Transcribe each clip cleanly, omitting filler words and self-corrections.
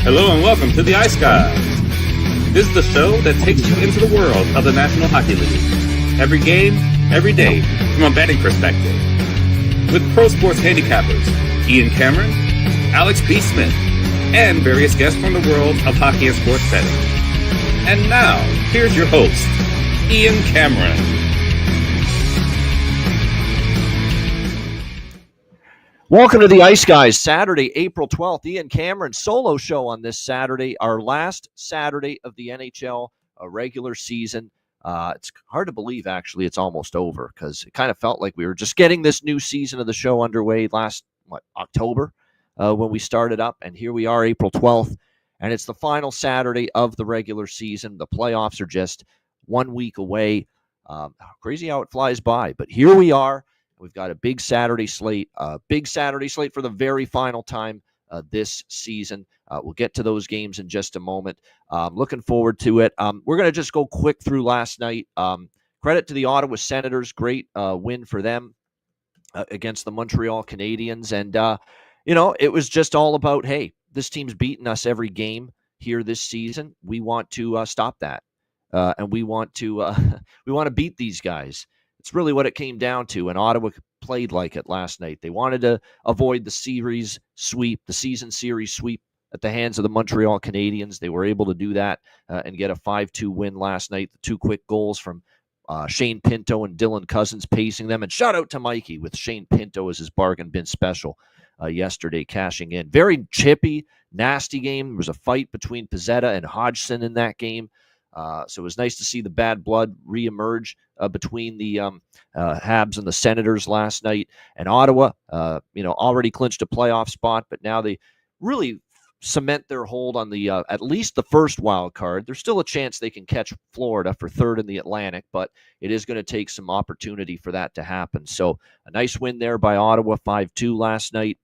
Hello and welcome to the Ice Guys. This is the show that takes you into the world of the National Hockey League. Every game, every day, from a betting perspective. With pro sports handicappers, Ian Cameron, Alex B. Smith, and various guests from the world of hockey and sports betting. And now, here's your host, Ian Cameron. Welcome to the Ice Guys, Saturday, April 12th. Ian Cameron solo show on this Saturday, our last Saturday of the NHL regular season. It's hard to believe, actually, it's almost over because it kind of felt like we were just getting this new season of the show underway last, October when we started up. And here we are, April 12th, and it's the final Saturday of the regular season. The playoffs are just 1 week away. Crazy how it flies by, but here we are. We've got a big Saturday slate for the very final time this season. We'll get to those games in just a moment. Looking forward to it. We're going to just go quick through last night. Credit to the Ottawa Senators. Great win for them against the Montreal Canadiens. And, it was just all about, hey, this team's beaten us every game here this season. We want to stop that. And we want to beat these guys. It's really what it came down to, and Ottawa played like it last night. They wanted to avoid the season series sweep at the hands of the Montreal Canadiens. They were able to do that and get a 5-2 win last night. The two quick goals from Shane Pinto and Dylan Cousins pacing them. And shout out to Mikey with Shane Pinto as his bargain bin special yesterday, cashing in. Very chippy, nasty game. There was a fight between Pizzetta and Hodgson in that game. So it was nice to see the bad blood reemerge between the Habs and the Senators last night. And Ottawa, already clinched a playoff spot, but now they really cement their hold on the at least the first wild card. There's still a chance they can catch Florida for third in the Atlantic, but it is going to take some opportunity for that to happen. So a nice win there by Ottawa, 5-2 last night.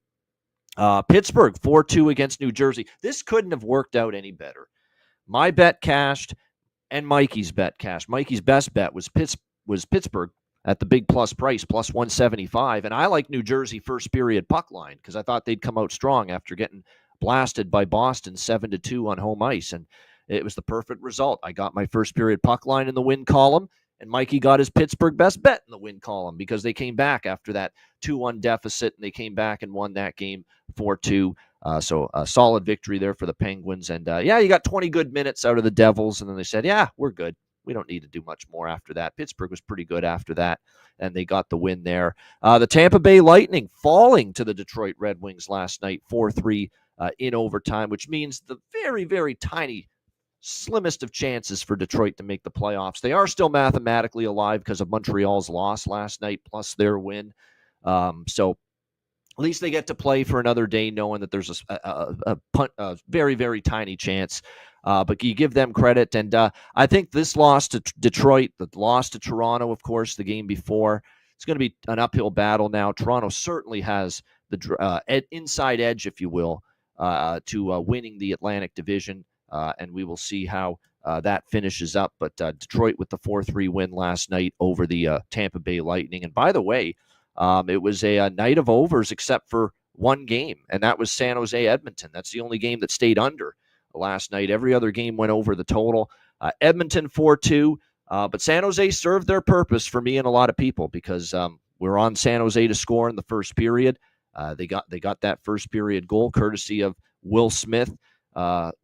Pittsburgh, 4-2 against New Jersey. This couldn't have worked out any better. My bet cashed. And Mikey's bet cash. Mikey's best bet was Pittsburgh at the big plus price, plus 175. And I like New Jersey first period puck line because I thought they'd come out strong after getting blasted by Boston 7-2 on home ice. And it was the perfect result. I got my first period puck line in the win column, and Mikey got his Pittsburgh best bet in the win column because they came back after that 2-1 deficit, and they came back and won that game 4-2. So a solid victory there for the Penguins. And, you got 20 good minutes out of the Devils. And then they said, yeah, we're good. We don't need to do much more after that. Pittsburgh was pretty good after that, and they got the win there. The Tampa Bay Lightning falling to the Detroit Red Wings last night, 4-3 in overtime, which means the very, very tiny, slimmest of chances for Detroit to make the playoffs. They are still mathematically alive because of Montreal's loss last night plus their win. So at least they get to play for another day knowing that there's a very, very tiny chance. But you give them credit. And I think this loss to Detroit, the loss to Toronto, of course, the game before, it's going to be an uphill battle now. Toronto certainly has the inside edge, if you will, to winning the Atlantic Division. And we will see how that finishes up. But Detroit with the 4-3 win last night over the Tampa Bay Lightning. And by the way, it was a night of overs except for one game, and that was San Jose Edmonton. That's the only game that stayed under last night. Every other game went over the total. Edmonton 4-2, but San Jose served their purpose for me and a lot of people because we're on San Jose to score in the first period. They got that first period goal courtesy of Will Smith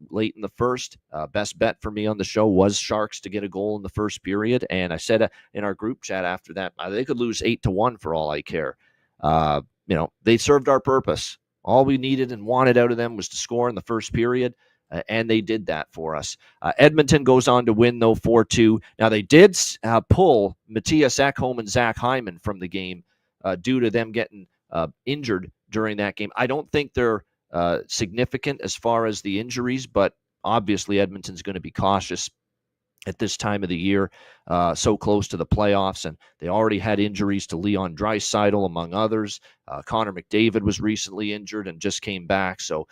late in the first. Best bet for me on the show was Sharks to get a goal in the first period. And I said in our group chat after that, they could lose 8-1 for all I care. They served our purpose. All we needed and wanted out of them was to score in the first period. And they did that for us. Edmonton goes on to win, though, 4-2. Now, they did pull Matthias Ekholm and Zach Hyman from the game due to them getting injured during that game. I don't think they're significant as far as the injuries, but obviously Edmonton's going to be cautious at this time of the year, so close to the playoffs, and they already had injuries to Leon Draisaitl, among others. Connor McDavid was recently injured and just came back, so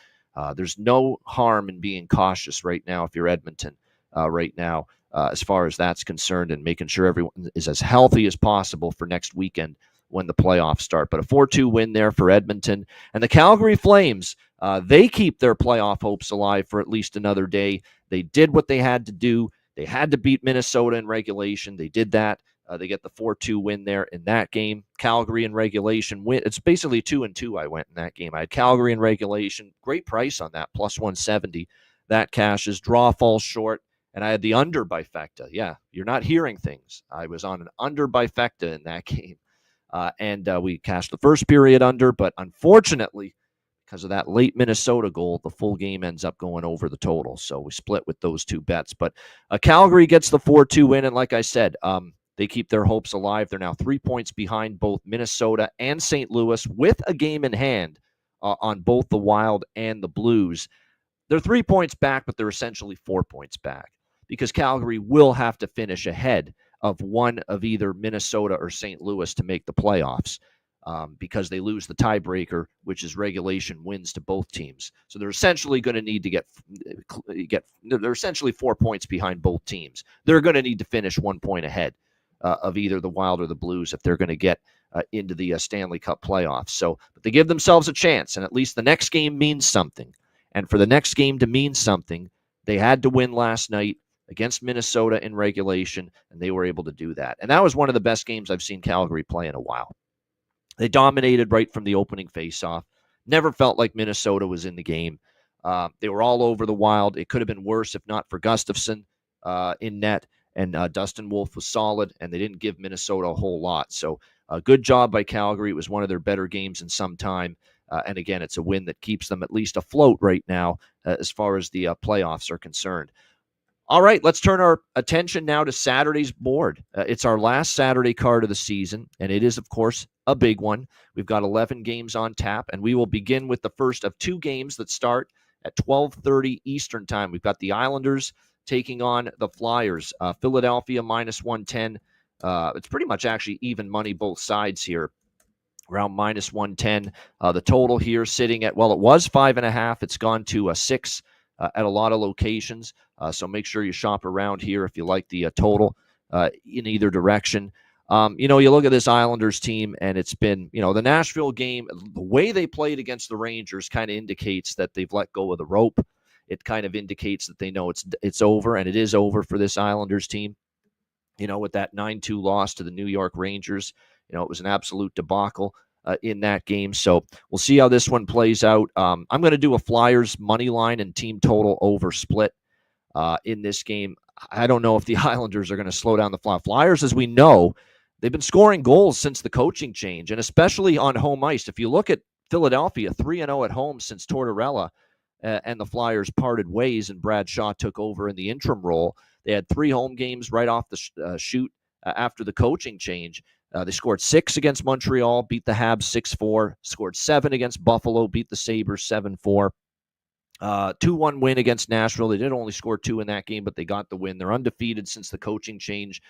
there's no harm in being cautious right now if you're Edmonton right now, as far as that's concerned, and making sure everyone is as healthy as possible for next weekend when the playoffs start. But a 4-2 win there for Edmonton. And the Calgary Flames, They keep their playoff hopes alive for at least another day. They did what they had to do. They had to beat Minnesota in regulation. They did that. They get the 4-2 win there in that game. Calgary in regulation win. It's basically 2-2 I went in that game. I had Calgary in regulation. Great price on that, plus 170. That cashes. Draw falls short. And I had the under by Fecta. Yeah, you're not hearing things. I was on an under by Fecta in that game. And we cashed the first period under, but unfortunately, because of that late Minnesota goal, the full game ends up going over the total. So we split with those two bets. But Calgary gets the 4-2 win. And like I said, they keep their hopes alive. They're now 3 points behind both Minnesota and St. Louis with a game in hand on both the Wild and the Blues. They're 3 points back, but they're essentially 4 points back because Calgary will have to finish ahead of one of either Minnesota or St. Louis to make the playoffs because they lose the tiebreaker, which is regulation wins to both teams. So they're essentially going to need to get they're essentially 4 points behind both teams. They're going to need to finish 1 point ahead of either the Wild or the Blues if they're going to get into the Stanley Cup playoffs. So but they give themselves a chance, and at least the next game means something. And for the next game to mean something, they had to win last night against Minnesota in regulation, and they were able to do that. And that was one of the best games I've seen Calgary play in a while. They dominated right from the opening faceoff. Never felt like Minnesota was in the game. They were all over the Wild. It could have been worse if not for Gustafsson in net, and Dustin Wolf was solid, and they didn't give Minnesota a whole lot. So good job by Calgary. It was one of their better games in some time. And again, it's a win that keeps them at least afloat right now as far as the playoffs are concerned. All right, let's turn our attention now to Saturday's board. It's our last Saturday card of the season, and it is, of course, a big one. We've got 11 games on tap, and we will begin with the first of two games that start at 12:30 Eastern Time. We've got the Islanders taking on the Flyers. Philadelphia minus 110. It's pretty much actually even money both sides here, around minus 110. The total here sitting at, well, it was 5.5. It's gone to 6 at a lot of locations. So make sure you shop around here if you like the total in either direction. You look at this Islanders team, and it's been, the Nashville game, the way they played against the Rangers kind of indicates that they've let go of the rope. It kind of indicates that they know it's over, and it is over for this Islanders team. With that 9-2 loss to the New York Rangers, it was an absolute debacle in that game. So we'll see how this one plays out. I'm going to do a Flyers money line and team total over split in this game. I don't know if the Islanders are going to slow down the Flyers. As we know, they've been scoring goals since the coaching change, and especially on home ice. If you look at Philadelphia, 3-0 at home since Tortorella and the Flyers parted ways and Brad Shaw took over in the interim role. They had 3 home games right off the shoot after the coaching change. They scored 6 against Montreal, beat the Habs 6-4, scored 7 against Buffalo, beat the Sabres 7-4. 2-1 win against Nashville. They did only score 2 in that game, but they got the win. They're undefeated since the coaching change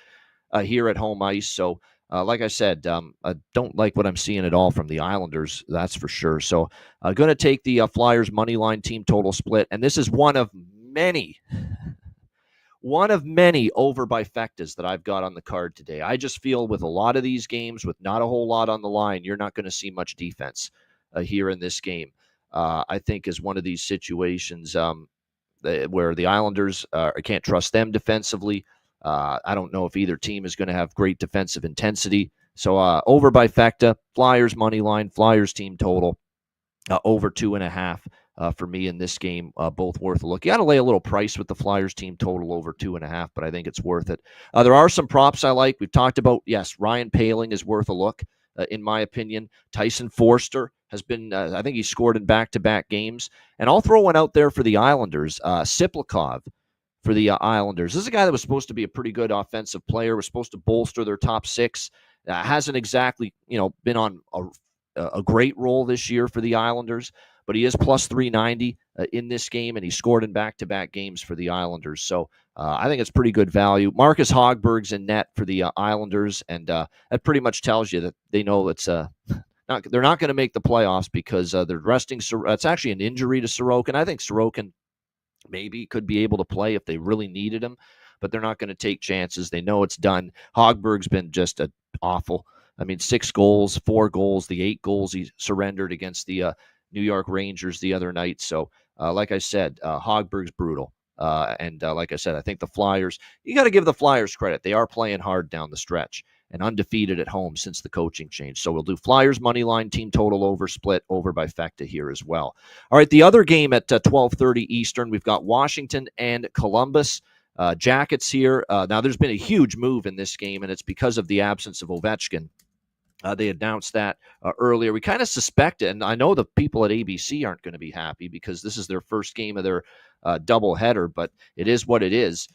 here at home ice. So, like I said, I don't like what I'm seeing at all from the Islanders, that's for sure. So I'm going to take the Flyers money line team total split, and this is one of many over by Fectas that I've got on the card today. I just feel with a lot of these games, with not a whole lot on the line, you're not going to see much defense here in this game. I think is one of these situations where the Islanders, I can't trust them defensively. I don't know if either team is going to have great defensive intensity. So over by Fecta, Flyers money line, Flyers team total, over 2.5 for me in this game, both worth a look. You got to lay a little price with the Flyers team total over 2.5, but I think it's worth it. There are some props I like. We've talked about, yes, Ryan Poehling is worth a look, in my opinion. Tyson Forster has been, I think he scored in back-to-back games. And I'll throw one out there for the Islanders, Siplikov for the Islanders. This is a guy that was supposed to be a pretty good offensive player, was supposed to bolster their top 6. Hasn't exactly, been on a great role this year for the Islanders, but he is plus 390 in this game, and he scored in back-to-back games for the Islanders. So I think it's pretty good value. Marcus Hogberg's in net for the Islanders, and that pretty much tells you that they know it's they're not going to make the playoffs because they're resting. It's actually an injury to Sorokin. I think Sorokin maybe could be able to play if they really needed him, but they're not going to take chances. They know it's done. Hogberg's been just awful. I mean, 6 goals, 4 goals, the 8 goals he surrendered against the New York Rangers the other night. So, like I said, Hogberg's brutal. And like I said, I think the Flyers, you got to give the Flyers credit. They are playing hard down the stretch and undefeated at home since the coaching change. So we'll do Flyers money line, team total over, split over by Fecta here as well. All right, the other game at 12:30 Eastern, we've got Washington and Columbus. Jackets here. Now, there's been a huge move in this game, and it's because of the absence of Ovechkin. They announced that earlier. We kind of suspected, and I know the people at ABC aren't going to be happy because this is their first game of their doubleheader, but it is what it is,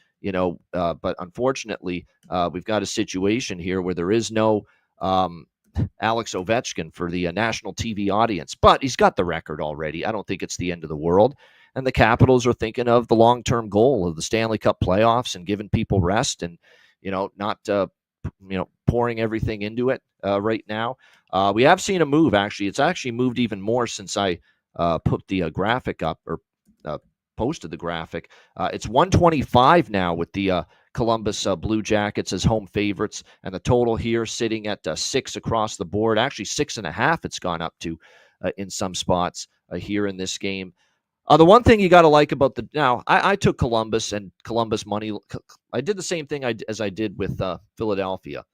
but unfortunately, we've got a situation here where there is no Alex Ovechkin for the national TV audience, but he's got the record already. I don't think it's the end of the world. And the Capitals are thinking of the long-term goal of the Stanley Cup playoffs and giving people rest and, not pouring everything into it right now. We have seen a move, actually. It's actually moved even more since I put the graphic up or posted the graphic. It's 125 now with the Columbus Blue Jackets as home favorites, and the total here sitting at 6 across the board. Actually, 6.5 it's gone up to in some spots here in this game. The one thing you got to like about I took Columbus and Columbus money. I did the same thing as I did with Philadelphia.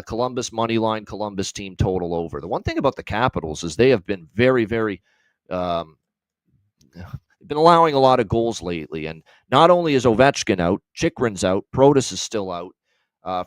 Columbus money line, Columbus team total over. The one thing about the Capitals is they have been very, very been allowing a lot of goals lately. And not only is Ovechkin out, Chikrin's out, Protas is still out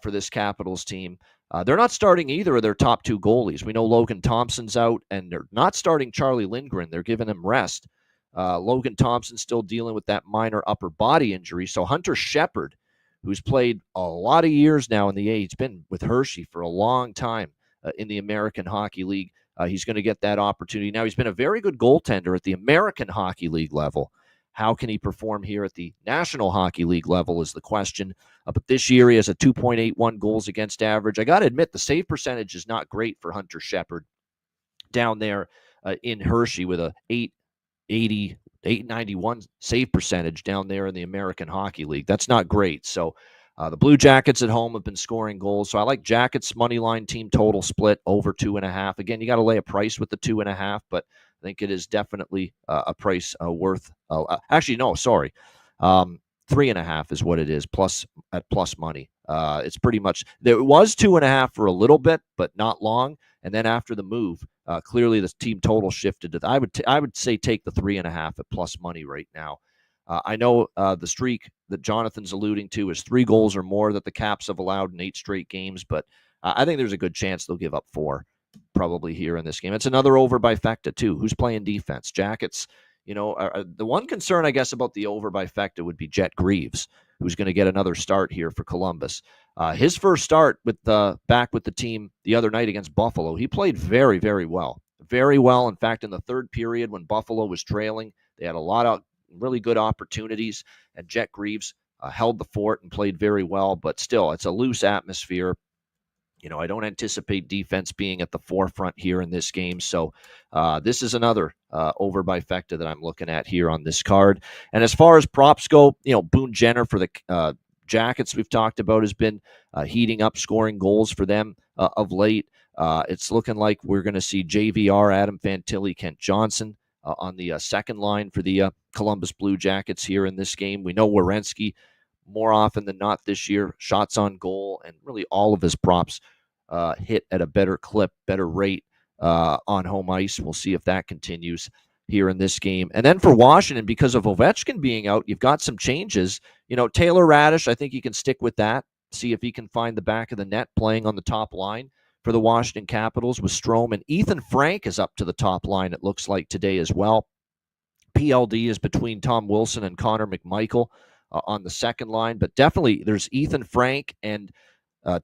for this Capitals team. They're not starting either of their top two goalies. We know Logan Thompson's out, and they're not starting Charlie Lindgren. They're giving him rest. Logan Thompson's still dealing with that minor upper body injury. So Hunter Shepard, who's played a lot of years now in the A, he's been with Hershey for a long time in the American Hockey League. He's going to get that opportunity. Now, he's been a very good goaltender at the American Hockey League level. How can he perform here at the National Hockey League level is the question. But this year, he has a 2.81 goals against average. I got to admit, the save percentage is not great for Hunter Shepard down there in Hershey with a 891 save percentage down there in the American Hockey League. That's not great. So the Blue Jackets at home have been scoring goals. So I like Jackets money line team total split over 2.5. Again, you got to lay a price with the 2.5, but I think it is definitely a price worth. Actually, no, sorry. 3.5 is what it is at plus money. It's pretty much, there was 2.5 for a little bit, but not long. And then after the move, clearly the team total shifted to, I would say take the 3.5 at plus money right now. I know the streak that Jonathan's alluding to is 3 goals or more that the Caps have allowed in 8 straight games, but I think there's a good chance they'll give up 4 probably here in this game. It's another over by Fecta too. Who's playing defense? Jackets, the one concern I guess about the over by Fecta would be Jet Greaves, who's going to get another start here for Columbus. His first start back with the team the other night against Buffalo, he played very, very well. Very well. In fact, in the third period when Buffalo was trailing, they had a lot of really good opportunities, and Jet Greaves held the fort and played very well, but still, it's a loose atmosphere. I don't anticipate defense being at the forefront here in this game, so this is another over by Fecta that I'm looking at here on this card. And as far as props go, Boone Jenner for the Jackets we've talked about has been heating up, scoring goals for them of late. It's looking like we're going to see JVR, Adam Fantilli, Kent Johnson on the second line for the Columbus Blue Jackets here in this game. We know Werenski more often than not this year, shots on goal, and really all of his props hit at a better clip, better rate on home ice. We'll see if that continues here in this game. And then for Washington, because of Ovechkin being out, you've got some changes. Taylor Radish, I think he can stick with that, see if he can find the back of the net playing on the top line for the Washington Capitals with Strome. And Ethan Frank is up to the top line, it looks like, today as well. PLD is between Tom Wilson and Connor McMichael on the second line. But definitely there's Ethan Frank and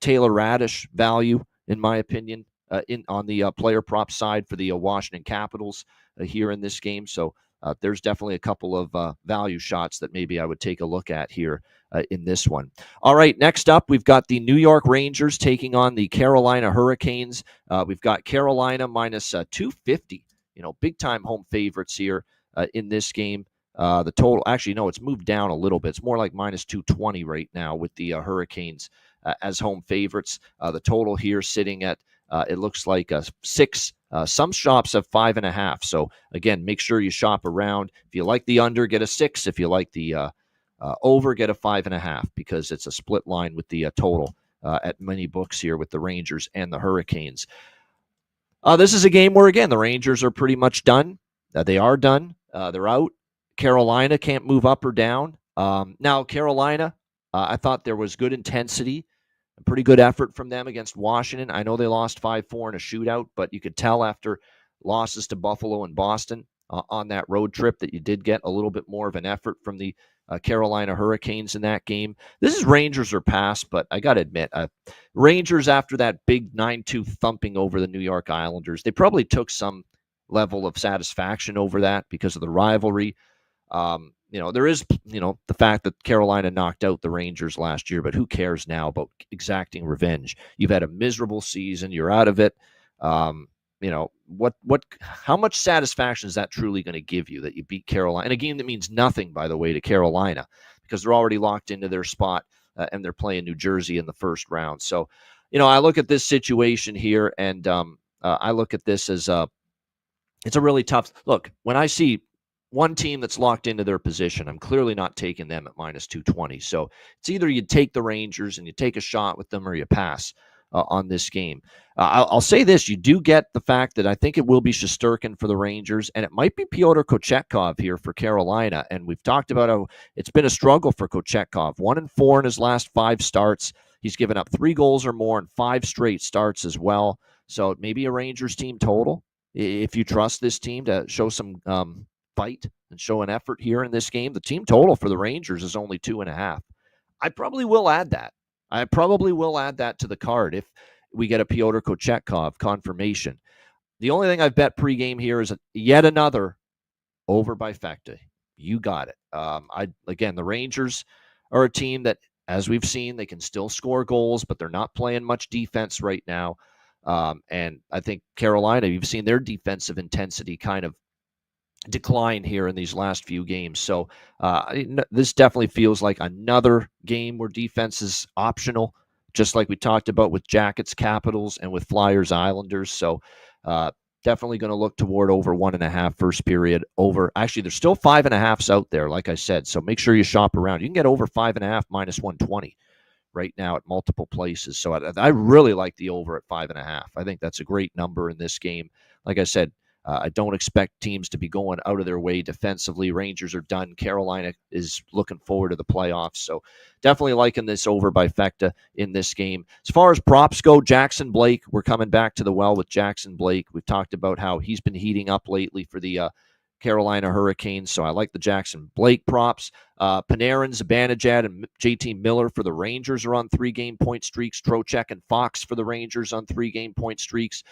Taylor Radish value, in my opinion, on the player prop side for the Washington Capitals here in this game. So there's definitely a couple of value shots that maybe I would take a look at here in this one. All right, next up, we've got the New York Rangers taking on the Carolina Hurricanes. We've got Carolina minus 250, big-time home favorites here in this game. The total, actually, no, it's moved down a little bit. It's more like minus 220 right now with the Hurricanes as home favorites. The total here sitting at, it looks like 6 Some shops have 5.5. So again, make sure you shop around. If you like the under, get a 6. If you like the over, get a 5.5, because it's a split line with the total at many books here with the Rangers and the Hurricanes. This is a game where, again, the Rangers are pretty much done. They are done. They're out. Carolina can't move up or down. Now, Carolina, I thought there was good intensity, a pretty good effort from them against Washington. I know they lost 5-4 in a shootout, but you could tell after losses to Buffalo and Boston on that road trip that you did get a little bit more of an effort from the Carolina Hurricanes in that game. This is Rangers or pass, but I got to admit, Rangers, after that big 9-2 thumping over the New York Islanders, they probably took some level of satisfaction over that because of the rivalry. There is, the fact that Carolina knocked out the Rangers last year, but who cares now about exacting revenge? You've had a miserable season. You're out of it. How much satisfaction is that truly going to give you that you beat Carolina in a game that means nothing, by the way, to Carolina, because they're already locked into their spot and they're playing New Jersey in the first round. So, I look at this situation here and I look at this as it's a really tough look. When I see one team that's locked into their position, I'm clearly not taking them at minus 220. So it's either you take the Rangers and you take a shot with them or you pass on this game. I'll say this. You do get the fact that I think it will be Shesterkin for the Rangers, and it might be Pyotr Kochetkov here for Carolina. And we've talked about how it's been a struggle for Kochetkov. 1-4 in his last 5 starts. He's given up 3 goals or more in 5 straight starts as well. So maybe a Rangers team total, if you trust this team to show some fight and show an effort here in this game. The team total for the Rangers is only 2.5. I probably will add that. To the card if we get a Pyotr Kochetkov confirmation. The only thing I've bet pregame here is yet another over by Fekta. You got it. The Rangers are a team that, as we've seen, they can still score goals, but they're not playing much defense right now. And I think Carolina, you've seen their defensive intensity kind of decline here in these last few games. So this definitely feels like another game where defense is optional, just like we talked about with Jackets, Capitals, and with Flyers, Islanders. So definitely going to look toward over 1.5 first period. Over, actually, there's still 5.5s out there, like I said. So make sure you shop around. You can get over 5.5 minus 120 right now at multiple places. So I really like the over at 5.5. I think that's a great number in this game. Like I said, I don't expect teams to be going out of their way defensively. Rangers are done. Carolina is looking forward to the playoffs. So definitely liking this over by Fekta in this game. As far as props go, Jackson Blake, we're coming back to the well with Jackson Blake. We've talked about how he's been heating up lately for the Carolina Hurricanes. So I like the Jackson Blake props. Panarin, Zibanejad, and JT Miller for the Rangers are on 3-game point streaks. Trocheck and Fox for the Rangers on 3-game point streaks.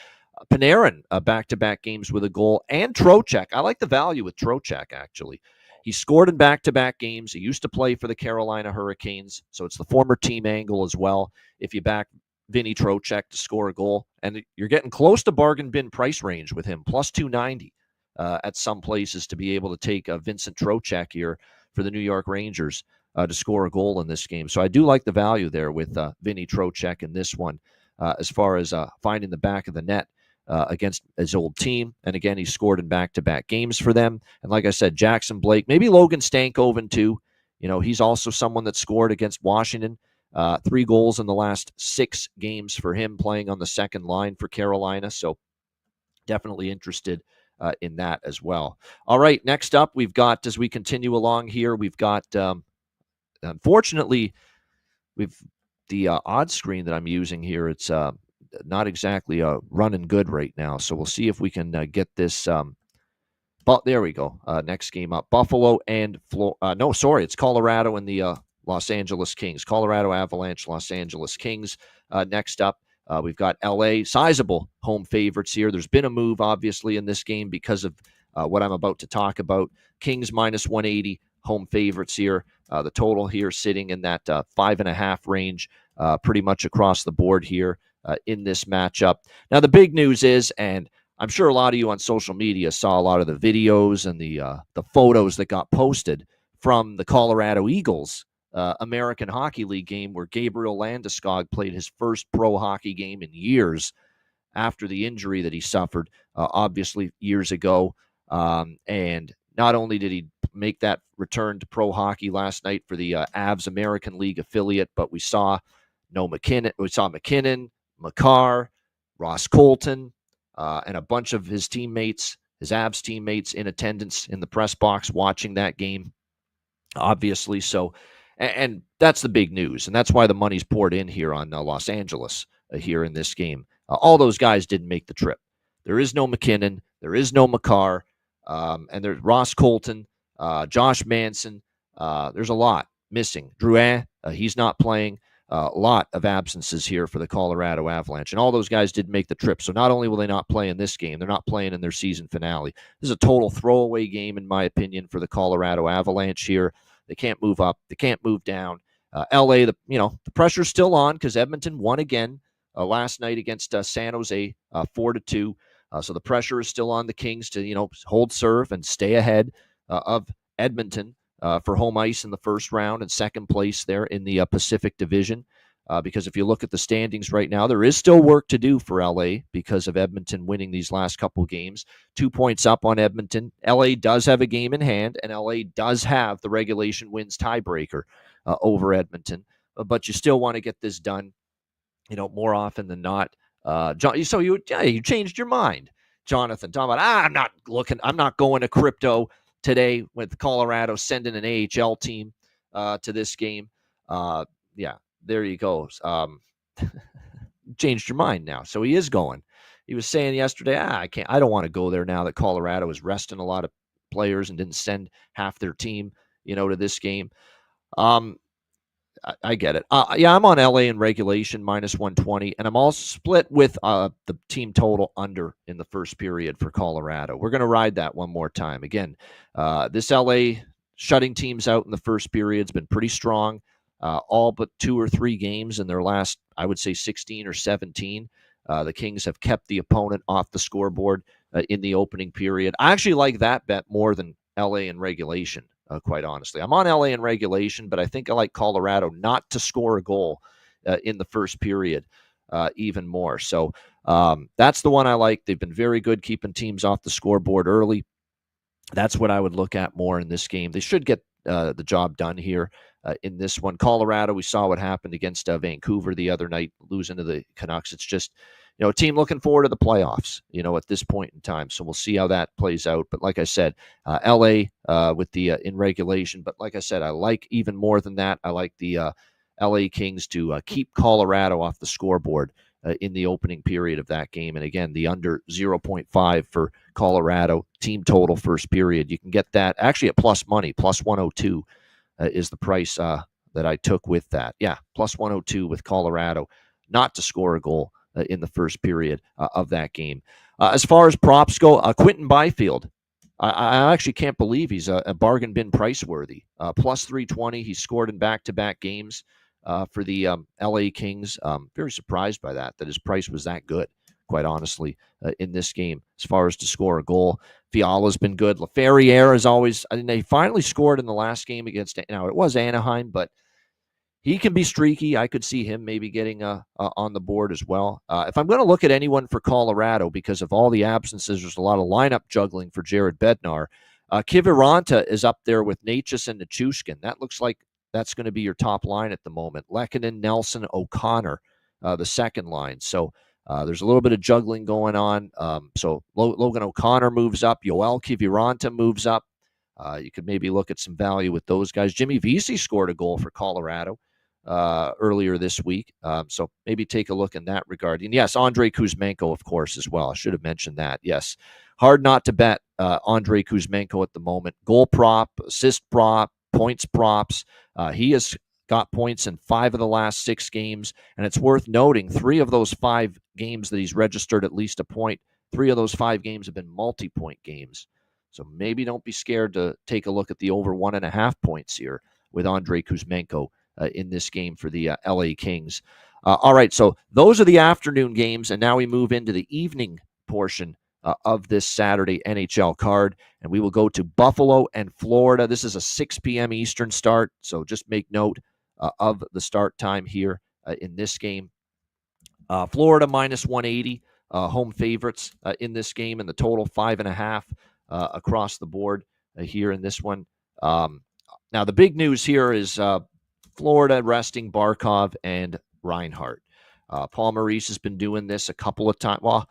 Panarin, back-to-back games with a goal, and Trocheck. I like the value with Trocheck, actually. He scored in back-to-back games. He used to play for the Carolina Hurricanes, so it's the former team angle as well. If you back Vinny Trocheck to score a goal, and you're getting close to bargain bin price range with him, plus 290 at some places to be able to take Vincent Trocheck here for the New York Rangers to score a goal in this game. So I do like the value there with Vinny Trocheck in this one as far as finding the back of the net against his old team. And again, he scored in back-to-back games for them. And like I said, Jackson Blake, maybe Logan Stankoven too. He's also someone that scored against Washington. 3 goals in the last 6 games for him playing on the second line for Carolina. So definitely interested in that as well. All right, next up, we've got, as we continue along here, we've got, unfortunately, the odds screen that I'm using here, it's not exactly running good right now. So we'll see if we can get this. But there we go. Next game up, Buffalo and it's Colorado and the Los Angeles Kings. Colorado Avalanche, Los Angeles Kings. Next up, we've got LA, sizable home favorites here. There's been a move, obviously, in this game because of what I'm about to talk about. Kings minus 180, home favorites here. The total here sitting in that 5.5 range, pretty much across the board here in this matchup. Now, the big news is, and I'm sure a lot of you on social media saw a lot of the videos and the photos that got posted from the Colorado Eagles American Hockey League game where Gabriel Landeskog played his first pro hockey game in years after the injury that he suffered, obviously, years ago. And not only did he make that return to pro hockey last night for the Avs American League affiliate, but we saw McKinnon, Makar, Ross Colton, and a bunch of his teammates, his Avs teammates, in attendance in the press box watching that game, obviously. So, and that's the big news, and that's why the money's poured in here on Los Angeles here in this game. All those guys didn't make the trip. There is no McKinnon. There is no Makar. And there's Ross Colton, Josh Manson. There's a lot missing. Drouin, he's not playing. A lot of absences here for the Colorado Avalanche. And all those guys didn't make the trip. So not only will they not play in this game, they're not playing in their season finale. This is a total throwaway game, in my opinion, for the Colorado Avalanche here. They can't move up. They can't move down. LA, the pressure's still on because Edmonton won again last night against San Jose, 4-2. So the pressure is still on the Kings to, hold serve and stay ahead of Edmonton for home ice in the first round and second place there in the Pacific Division. Because if you look at the standings right now, there is still work to do for LA because of Edmonton winning these last couple games. 2 points up on Edmonton. LA does have a game in hand, and LA does have the regulation wins tiebreaker over Edmonton. But you still want to get this done, more often than not. John, so you changed your mind, Jonathan. Talking about I'm not going to crypto today with Colorado sending an AHL team to this game. There you go. Changed your mind now. So he is going. He was saying yesterday, I don't want to go there now that Colorado is resting a lot of players and didn't send half their team, to this game. I get it. I'm on LA in regulation, -120, and I'm also split with the team total under in the first period for Colorado. We're going to ride that one more time. Again, this LA shutting teams out in the first period has been pretty strong. All but 2 or 3 games in their last, I would say, 16 or 17. The Kings have kept the opponent off the scoreboard in the opening period. I actually like that bet more than LA in regulation. Quite honestly, I'm on LA in regulation, but I think I like Colorado not to score a goal in the first period even more. So that's the one I like. They've been very good keeping teams off the scoreboard early. That's what I would look at more in this game. They should get the job done here in this one. Colorado, we saw what happened against Vancouver the other night, losing to the Canucks. It's just, a team looking forward to the playoffs, at this point in time. So we'll see how that plays out. But like I said, LA with the in regulation. But like I said, I like even more than that. I like the LA Kings to keep Colorado off the scoreboard in the opening period of that game. And again, the under 0.5 for Colorado team total first period. You can get that actually at plus money, plus 102 is the price that I took with that. Yeah, plus 102 with Colorado not to score a goal in the first period of that game. As far as props go, Quentin Byfield, I actually can't believe he's a bargain bin price worthy. Plus 320, he scored in back-to-back games for the LA Kings. Very surprised by that his price was that good, quite honestly, in this game as far as to score a goal. Fiala's been good. Laferriere is always, he finally scored in the last game against, it was Anaheim, but he can be streaky. I could see him maybe getting on the board as well. If I'm going to look at anyone for Colorado, because of all the absences, there's a lot of lineup juggling for Jared Bednar. Kiviranta is up there with Natchez and Nichushkin. That looks like that's going to be your top line at the moment. Lehkonen, Nelson, O'Connor, the second line. So there's a little bit of juggling going on. So Logan O'Connor moves up. Yoel Kiviranta moves up. You could maybe look at some value with those guys. Jimmy Vesey scored a goal for Colorado earlier this week. So maybe take a look in that regard. And yes, Andrei Kuzmenko, of course, as well. I should have mentioned that. Yes. Hard not to bet Andrei Kuzmenko at the moment. Goal prop, assist prop, points props. He has got points in 5 of the last 6 games. And it's worth noting 3 of those 5 games that he's registered at least a point, 3 of those 5 games have been multi-point games. So maybe don't be scared to take a look at the over 1.5 points here with Andrei Kuzmenko in this game for the LA Kings. All right, so those are the afternoon games, and now we move into the evening portion of this Saturday NHL card, and we will go to Buffalo and Florida. This is a 6 p.m. Eastern start, so just make note of the start time here in this game. Florida -180 home favorites in this game, and the total 5.5 across the board here in this one. Now, the big news here is Florida resting Barkov and Reinhart. Paul Maurice has been doing this a couple of times. Well,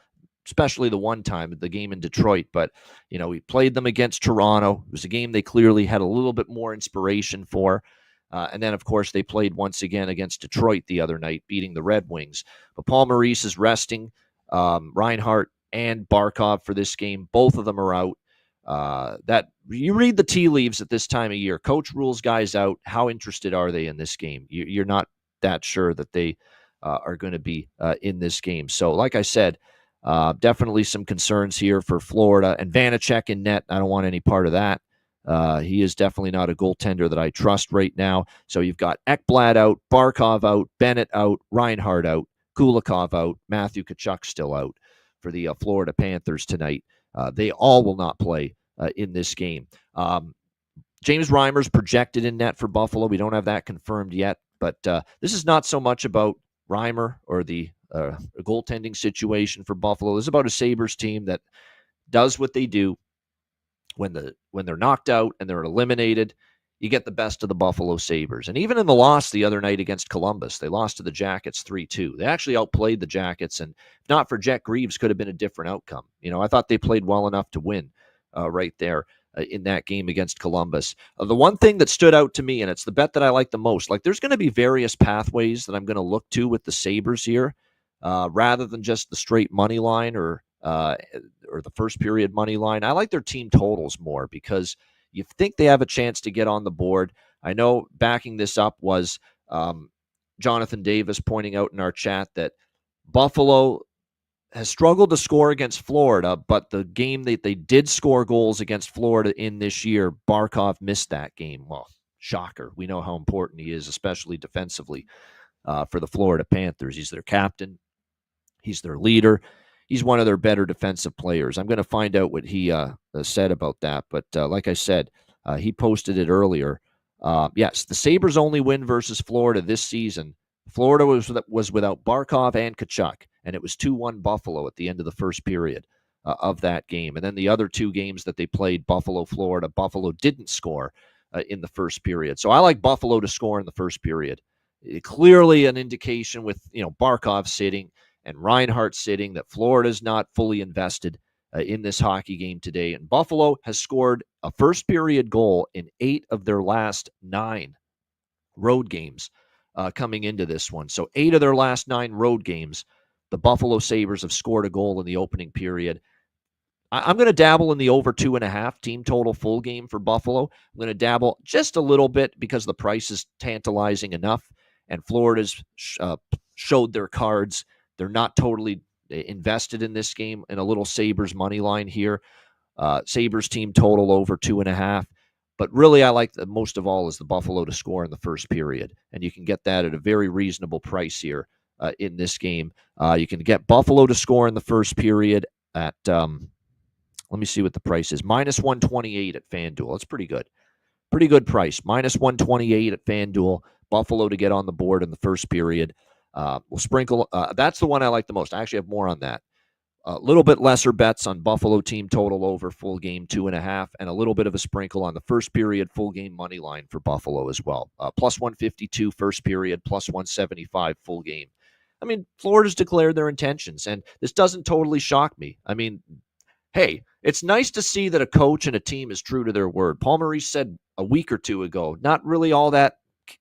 especially the one time, the game in Detroit. But, he played them against Toronto. It was a game they clearly had a little bit more inspiration for. And then, of course, they played once again against Detroit the other night, beating the Red Wings. But Paul Maurice is resting Reinhart and Barkov for this game. Both of them are out. That you read the tea leaves at this time of year. Coach rules guys out. How interested are they in this game? You're not that sure that they are going to be in this game. So, like I said, definitely some concerns here for Florida. And Vanacek in net, I don't want any part of that. He is definitely not a goaltender that I trust right now. So you've got Ekblad out, Barkov out, Bennett out, Reinhart out, Kulikov out, Matthew Tkachuk still out for the Florida Panthers tonight. They all will not play in this game. James Reimer's projected in net for Buffalo. We don't have that confirmed yet, but this is not so much about Reimer or the goaltending situation for Buffalo. This is about a Sabres team that does what they do. When they're knocked out and they're eliminated, you get the best of the Buffalo Sabres. And even in the loss the other night against Columbus, they lost to the Jackets 3-2. They actually outplayed the Jackets, and if not for Jet Greaves, could have been a different outcome. I thought they played well enough to win right there in that game against Columbus. The one thing that stood out to me, and it's the bet that I like the most, there's going to be various pathways that I'm going to look to with the Sabres here, rather than just the straight money line or the first period money line. I like their team totals more because you think they have a chance to get on the board. I know backing this up was Jonathan Davis pointing out in our chat that Buffalo has struggled to score against Florida, but the game that they did score goals against Florida in this year, Barkov missed that game. Well, shocker. We know how important he is, especially defensively for the Florida Panthers. He's their captain. He's their leader. He's one of their better defensive players. I'm going to find out what he said about that. But like I said, he posted it earlier. Yes, the Sabres' only win versus Florida this season. Florida was without Barkov and Tkachuk, and it was 2-1 Buffalo at the end of the first period of that game. And then the other two games that they played, Buffalo, Florida, Buffalo didn't score in the first period. So I like Buffalo to score in the first period. Clearly an indication with Barkov sitting and Reinhart sitting that Florida's not fully invested in this hockey game today. And Buffalo has scored a first period goal in 8 of their last 9 road games coming into this one. So 8 of their last 9 road games, the Buffalo Sabres have scored a goal in the opening period. I'm going to dabble in the over 2.5 team total full game for Buffalo. I'm going to dabble just a little bit because the price is tantalizing enough, and Florida's showed their cards. They're not totally invested in this game. And a little Sabres money line here. Sabres team total over 2.5. But really, I like the most of all is the Buffalo to score in the first period. And you can get that at a very reasonable price here in this game. You can get Buffalo to score in the first period at, let me see what the price is, -128 at FanDuel. That's pretty good. Pretty good price. -128 at FanDuel. Buffalo to get on the board in the first period. We'll sprinkle. That's the one I like the most. I actually have more on that. A little bit lesser bets on Buffalo team total over full game 2.5, and a little bit of a sprinkle on the first period full game money line for Buffalo as well. +152 first period, +175 full game. I mean, Florida's declared their intentions, and this doesn't totally shock me. I mean, hey, it's nice to see that a coach and a team is true to their word. Paul Maurice said a week or two ago, not really all that.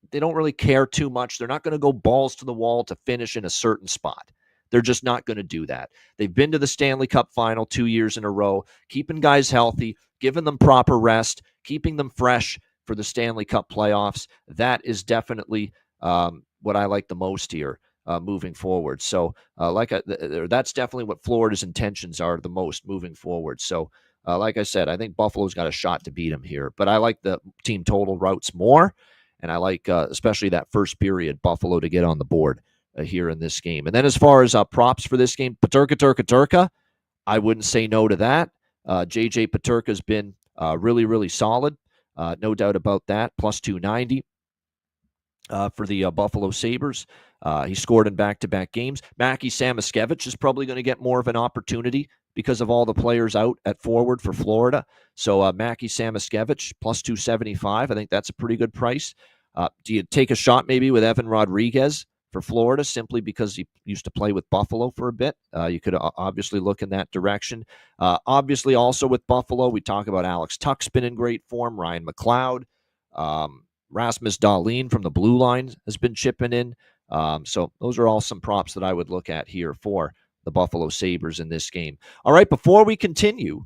They don't really care too much. They're not going to go balls to the wall to finish in a certain spot. They're just not going to do that. They've been to the Stanley Cup final 2 years in a row, keeping guys healthy, giving them proper rest, keeping them fresh for the Stanley Cup playoffs. That is definitely what I like the most here moving forward. So that's definitely what Florida's intentions are the most moving forward. So like I said, I think Buffalo's got a shot to beat them here. But I like the team total routes more. And I like, especially that first period, Buffalo to get on the board here in this game. And then as far as props for this game, Peterka, I wouldn't say no to that. J.J. Peterka's been really, really solid. No doubt about that. +290. for the Buffalo Sabres. He scored in back-to-back games. Mackie Samoskevich is probably going to get more of an opportunity because of all the players out at forward for Florida. So Mackie Samoskevich, plus 275. I think that's a pretty good price. Do you take a shot maybe with Evan Rodriguez for Florida simply because he used to play with Buffalo for a bit? You could obviously look in that direction. Obviously, also with Buffalo, we talk about Alex Tuch's been in great form, Ryan McLeod. Rasmus Dahlin from the blue line has been chipping in. So those are all some props that I would look at here for the Buffalo Sabres in this game. All right, before we continue,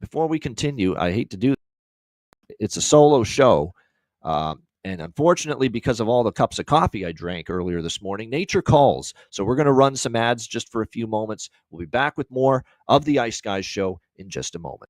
I hate to do it. It's a solo show. And unfortunately, because of all the cups of coffee I drank earlier this morning, nature calls. So we're going to run some ads just for a few moments. We'll be back with more of the Ice Guys show in just a moment.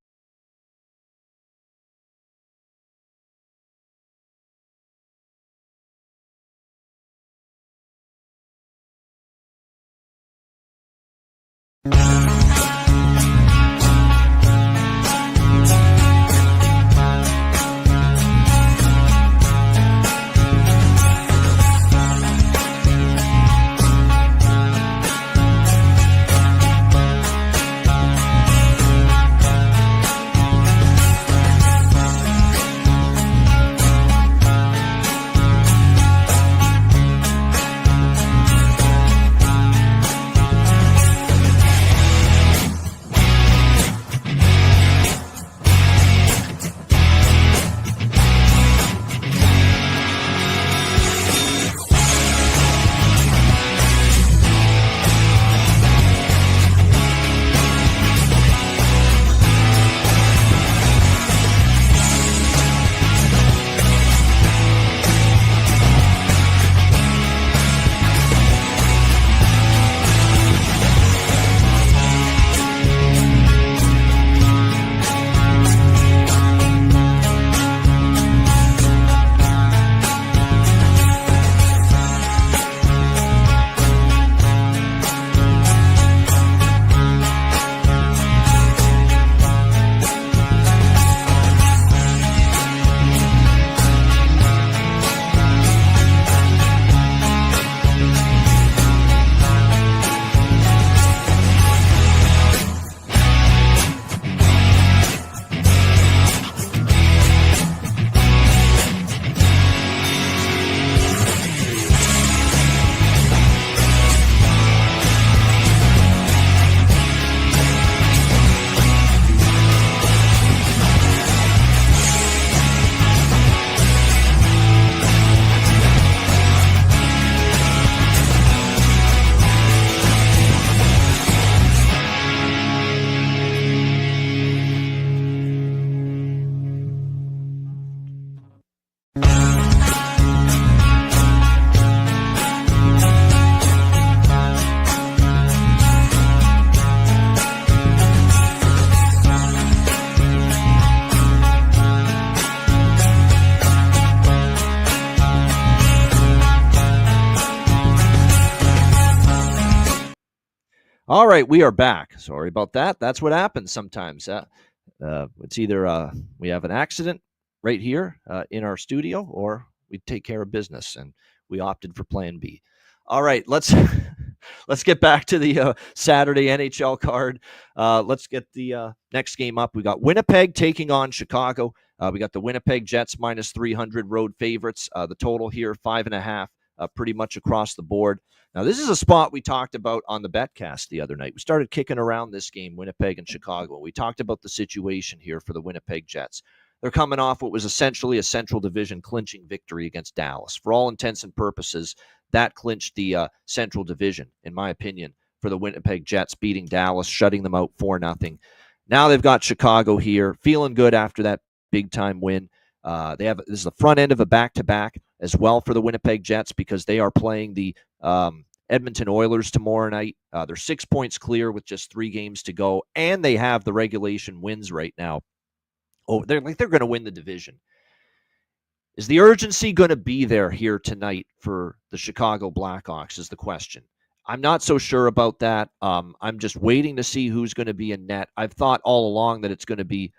All right, we are back. Sorry about that. That's what happens sometimes. It's either we have an accident right here in our studio, or we take care of business, and we opted for Plan B. All right, let's get back to the Saturday NHL card. Let's get the next game up. We got Winnipeg taking on Chicago. We got the Winnipeg Jets minus 300 road favorites. The total here 5.5, pretty much across the board. Now, this is a spot we talked about on the BetCast the other night. We started kicking around this game, Winnipeg and Chicago. We talked about the situation here for the Winnipeg Jets. They're coming off what was essentially a Central Division clinching victory against Dallas. For all intents and purposes, that clinched the Central Division, in my opinion, for the Winnipeg Jets, beating Dallas, shutting them out 4-0. Now they've got Chicago here, feeling good after that big-time win. This is the front end of a back-to-back as well for the Winnipeg Jets, because they are playing the Edmonton Oilers tomorrow night. They're 6 points clear with just 3 games to go, and they have the regulation wins right now. Oh, they're going to win the division. Is the urgency going to be there here tonight for the Chicago Blackhawks is the question. I'm not so sure about that. I'm just waiting to see who's going to be in net. I've thought all along that it's going to be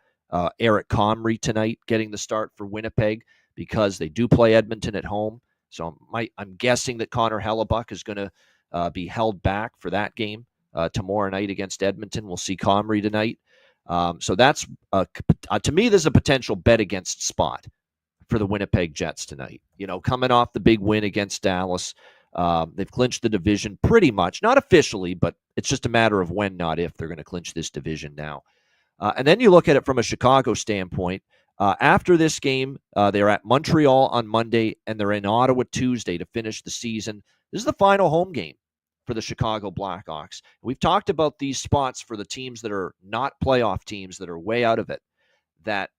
Eric Comrie tonight getting the start for Winnipeg, because they do play Edmonton at home. So I'm guessing that Connor Hellebuck is going to be held back for that game tomorrow night against Edmonton. We'll see Comrie tonight. So that's, to me, there's a potential bet against spot for the Winnipeg Jets tonight. Coming off the big win against Dallas, they've clinched the division pretty much, not officially, but it's just a matter of when, not if, they're going to clinch this division now. And then you look at it from a Chicago standpoint. After this game, they're at Montreal on Monday, and they're in Ottawa Tuesday to finish the season. This is the final home game for the Chicago Blackhawks. We've talked about these spots for the teams that are not playoff teams, that are way out of it, that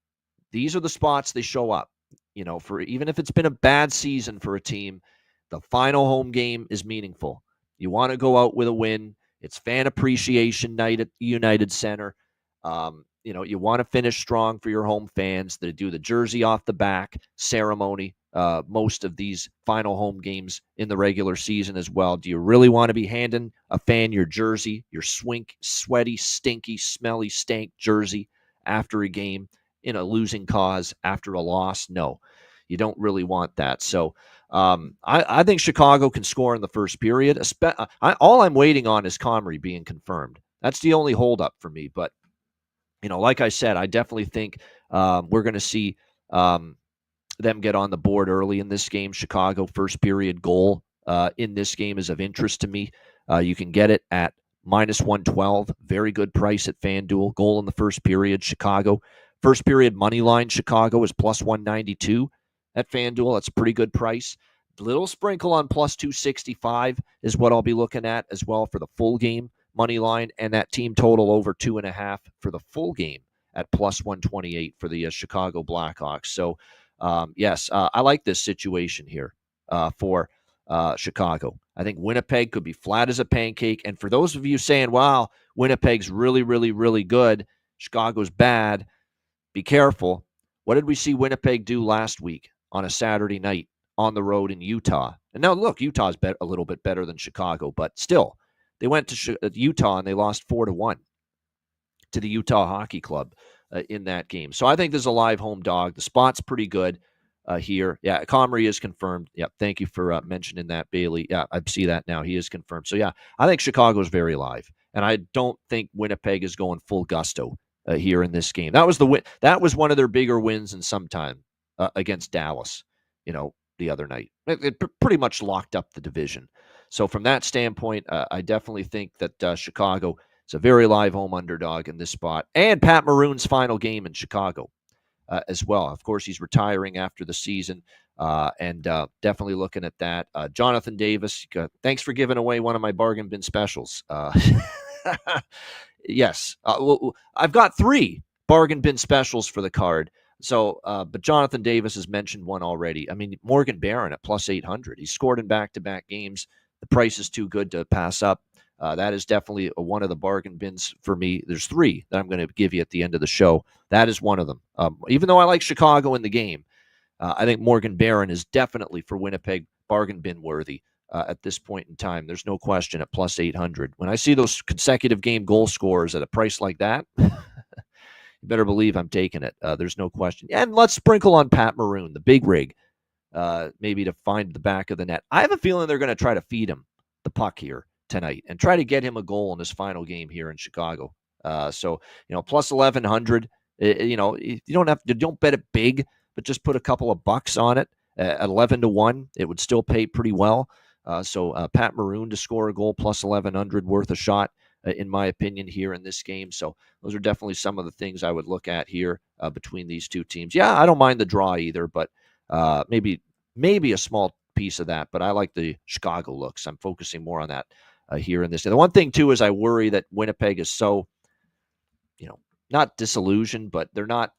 these are the spots they show up. For even if it's been a bad season for a team, the final home game is meaningful. You want to go out with a win. It's fan appreciation night at the United Center. You want to finish strong for your home fans. They do the jersey off the back ceremony most of these final home games in the regular season as well. Do you really want to be handing a fan your jersey, your sweaty, stinky, smelly, stank jersey after a game in a losing cause after a loss? No, you don't really want that. So I think Chicago can score in the first period. All I'm waiting on is Comrie being confirmed. That's the only holdup for me. But like I said, I definitely think we're going to see them get on the board early in this game. Chicago first period goal in this game is of interest to me. You can get it at -112. Very good price at FanDuel. Goal in the first period, Chicago. First period money line, Chicago is +192 at FanDuel. That's a pretty good price. Little sprinkle on +265 is what I'll be looking at as well for the full game money line, and that team total over 2.5 for the full game at +128 for the Chicago Blackhawks. So, yes, I like this situation here for Chicago. I think Winnipeg could be flat as a pancake. And for those of you saying, wow, Winnipeg's really, really, really good, Chicago's bad, be careful. What did we see Winnipeg do last week on a Saturday night on the road in Utah? And now, look, Utah's a little bit better than Chicago, but still, they went to Utah and they lost 4-1 to the Utah Hockey Club in that game. So I think there's a live home dog. The spot's pretty good here. Yeah, Comrie is confirmed. Yeah, thank you for mentioning that, Bailey. Yeah, I see that now. He is confirmed. So, yeah, I think Chicago's very live. And I don't think Winnipeg is going full gusto here in this game. That was the win. That was one of their bigger wins in some time against Dallas, the other night. It pretty much locked up the division. So from that standpoint, I definitely think that Chicago is a very live home underdog in this spot. And Pat Maroon's final game in Chicago as well. Of course, he's retiring after the season, and definitely looking at that. Jonathan Davis, thanks for giving away one of my bargain bin specials. Yes. Well, I've got 3 bargain bin specials for the card. So, but Jonathan Davis has mentioned one already. I mean, Morgan Barron at +800. He scored in back-to-back games. The price is too good to pass up. That is definitely one of the bargain bins for me. There's 3 that I'm going to give you at the end of the show. That is one of them. Even though I like Chicago in the game, I think Morgan Barron is definitely for Winnipeg bargain bin worthy. At this point in time, there's no question at +800. When I see those consecutive game goal scorers at a price like that, you better believe I'm taking it. There's no question. And let's sprinkle on Pat Maroon, the big rig, maybe to find the back of the net. I have a feeling they're going to try to feed him the puck here tonight and try to get him a goal in his final game here in Chicago. So, +1100. You don't bet it big, but just put a couple of bucks on it at 11-1. It would still pay pretty well. So Pat Maroon to score a goal +1100 worth a shot, in my opinion, here in this game. So those are definitely some of the things I would look at here between these two teams. Yeah, I don't mind the draw either, but maybe a small piece of that. But I like the Chicago looks. I'm focusing more on that here in this. And the one thing, too, is I worry that Winnipeg is so, not disillusioned, but they're not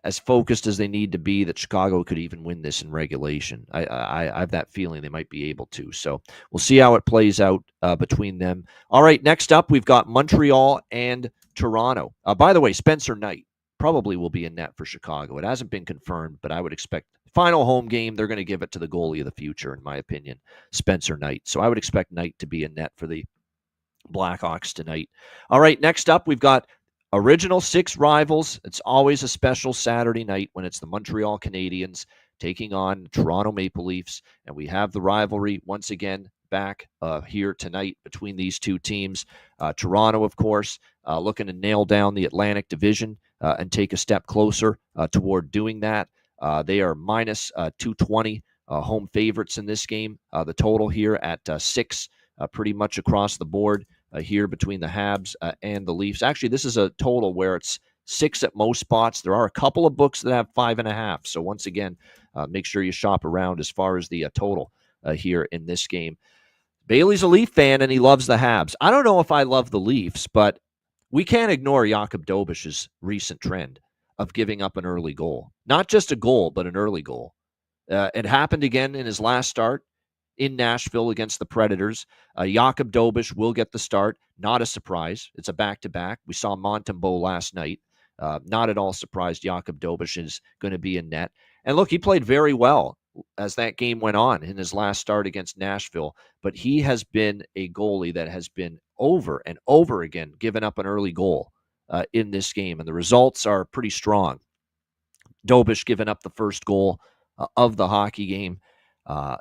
as focused as they need to be that Chicago could even win this in regulation. I have that feeling they might be able to. So we'll see how it plays out between them. All right, next up, we've got Montreal and Toronto. By the way, Spencer Knight probably will be in net for Chicago. It hasn't been confirmed, but I would expect final home game, they're going to give it to the goalie of the future, in my opinion, Spencer Knight. So I would expect Knight to be in net for the Blackhawks tonight. All right, next up, we've got original 6 rivals. It's always a special Saturday night when it's the Montreal Canadiens taking on Toronto Maple Leafs. And we have the rivalry once again back here tonight between these two teams. Toronto, of course, looking to nail down the Atlantic Division and take a step closer toward doing that. They are minus 220 home favorites in this game. The total here at 6, pretty much across the board here between the Habs and the Leafs. Actually, this is a total where it's 6 at most spots. There are a couple of books that have 5.5. So once again, make sure you shop around as far as the total here in this game. Bailey's a Leaf fan, and he loves the Habs. I don't know if I love the Leafs, but we can't ignore Jakub Dobeš's recent trend of giving up an early goal. Not just a goal, but an early goal. It happened again in his last start in Nashville against the Predators. Jakub Dobeš will get the start. Not a surprise. It's a back-to-back. We saw Montembeault last night. Not at all surprised Jakub Dobeš is going to be in net. And look, he played very well as that game went on in his last start against Nashville. But he has been a goalie that has been over and over again giving up an early goal in this game. And the results are pretty strong. Dobeš giving up the first goal of the hockey game.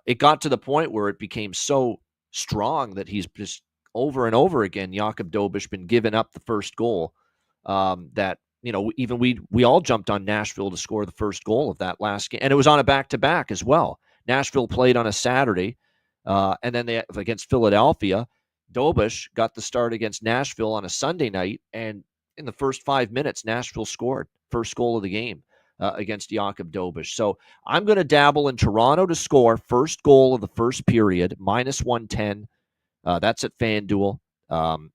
It got to the point where it became so strong that he's just over and over again, Jakub Dobeš been giving up the first goal that, even we all jumped on Nashville to score the first goal of that last game. And it was on a back-to-back as well. Nashville played on a Saturday, and then they against Philadelphia. Dobeš got the start against Nashville on a Sunday night, and in the first 5 minutes, Nashville scored first goal of the game against Jakub Dobeš. So I'm going to dabble in Toronto to score first goal of the first period, minus 110. That's at FanDuel.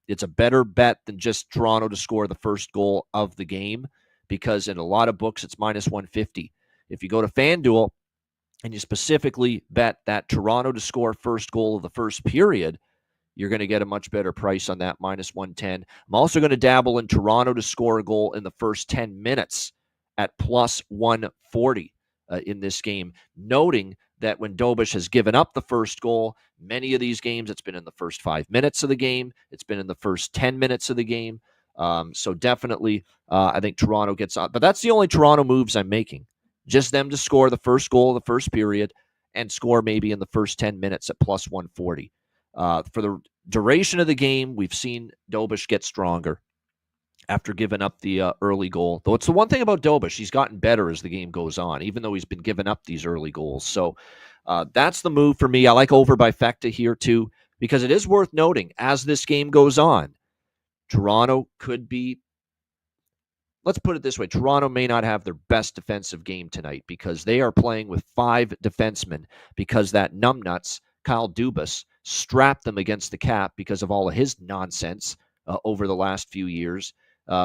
It's a better bet than just Toronto to score the first goal of the game, because in a lot of books, it's minus 150. If you go to FanDuel and you specifically bet that Toronto to score first goal of the first period, you're going to get a much better price on that, minus 110. I'm also going to dabble in Toronto to score a goal in the first 10 minutes at plus 140 in this game, noting that when Dobeš has given up the first goal, many of these games, it's been in the first 5 minutes of the game. It's been in the first 10 minutes of the game. So definitely, I think Toronto gets on. But that's the only Toronto moves I'm making. Just them to score the first goal of the first period and score maybe in the first 10 minutes at plus 140. For the duration of the game, we've seen Dobeš get stronger after giving up the early goal. Though it's the one thing about Dobeš, he's gotten better as the game goes on, even though he's been giving up these early goals. So that's the move for me. I like over by Fecta here too, because it is worth noting as this game goes on, Toronto could be, let's put it this way, Toronto may not have their best defensive game tonight because they are playing with 5 defensemen because that numbnuts, Kyle Dubas, strapped them against the cap because of all of his nonsense over the last few years.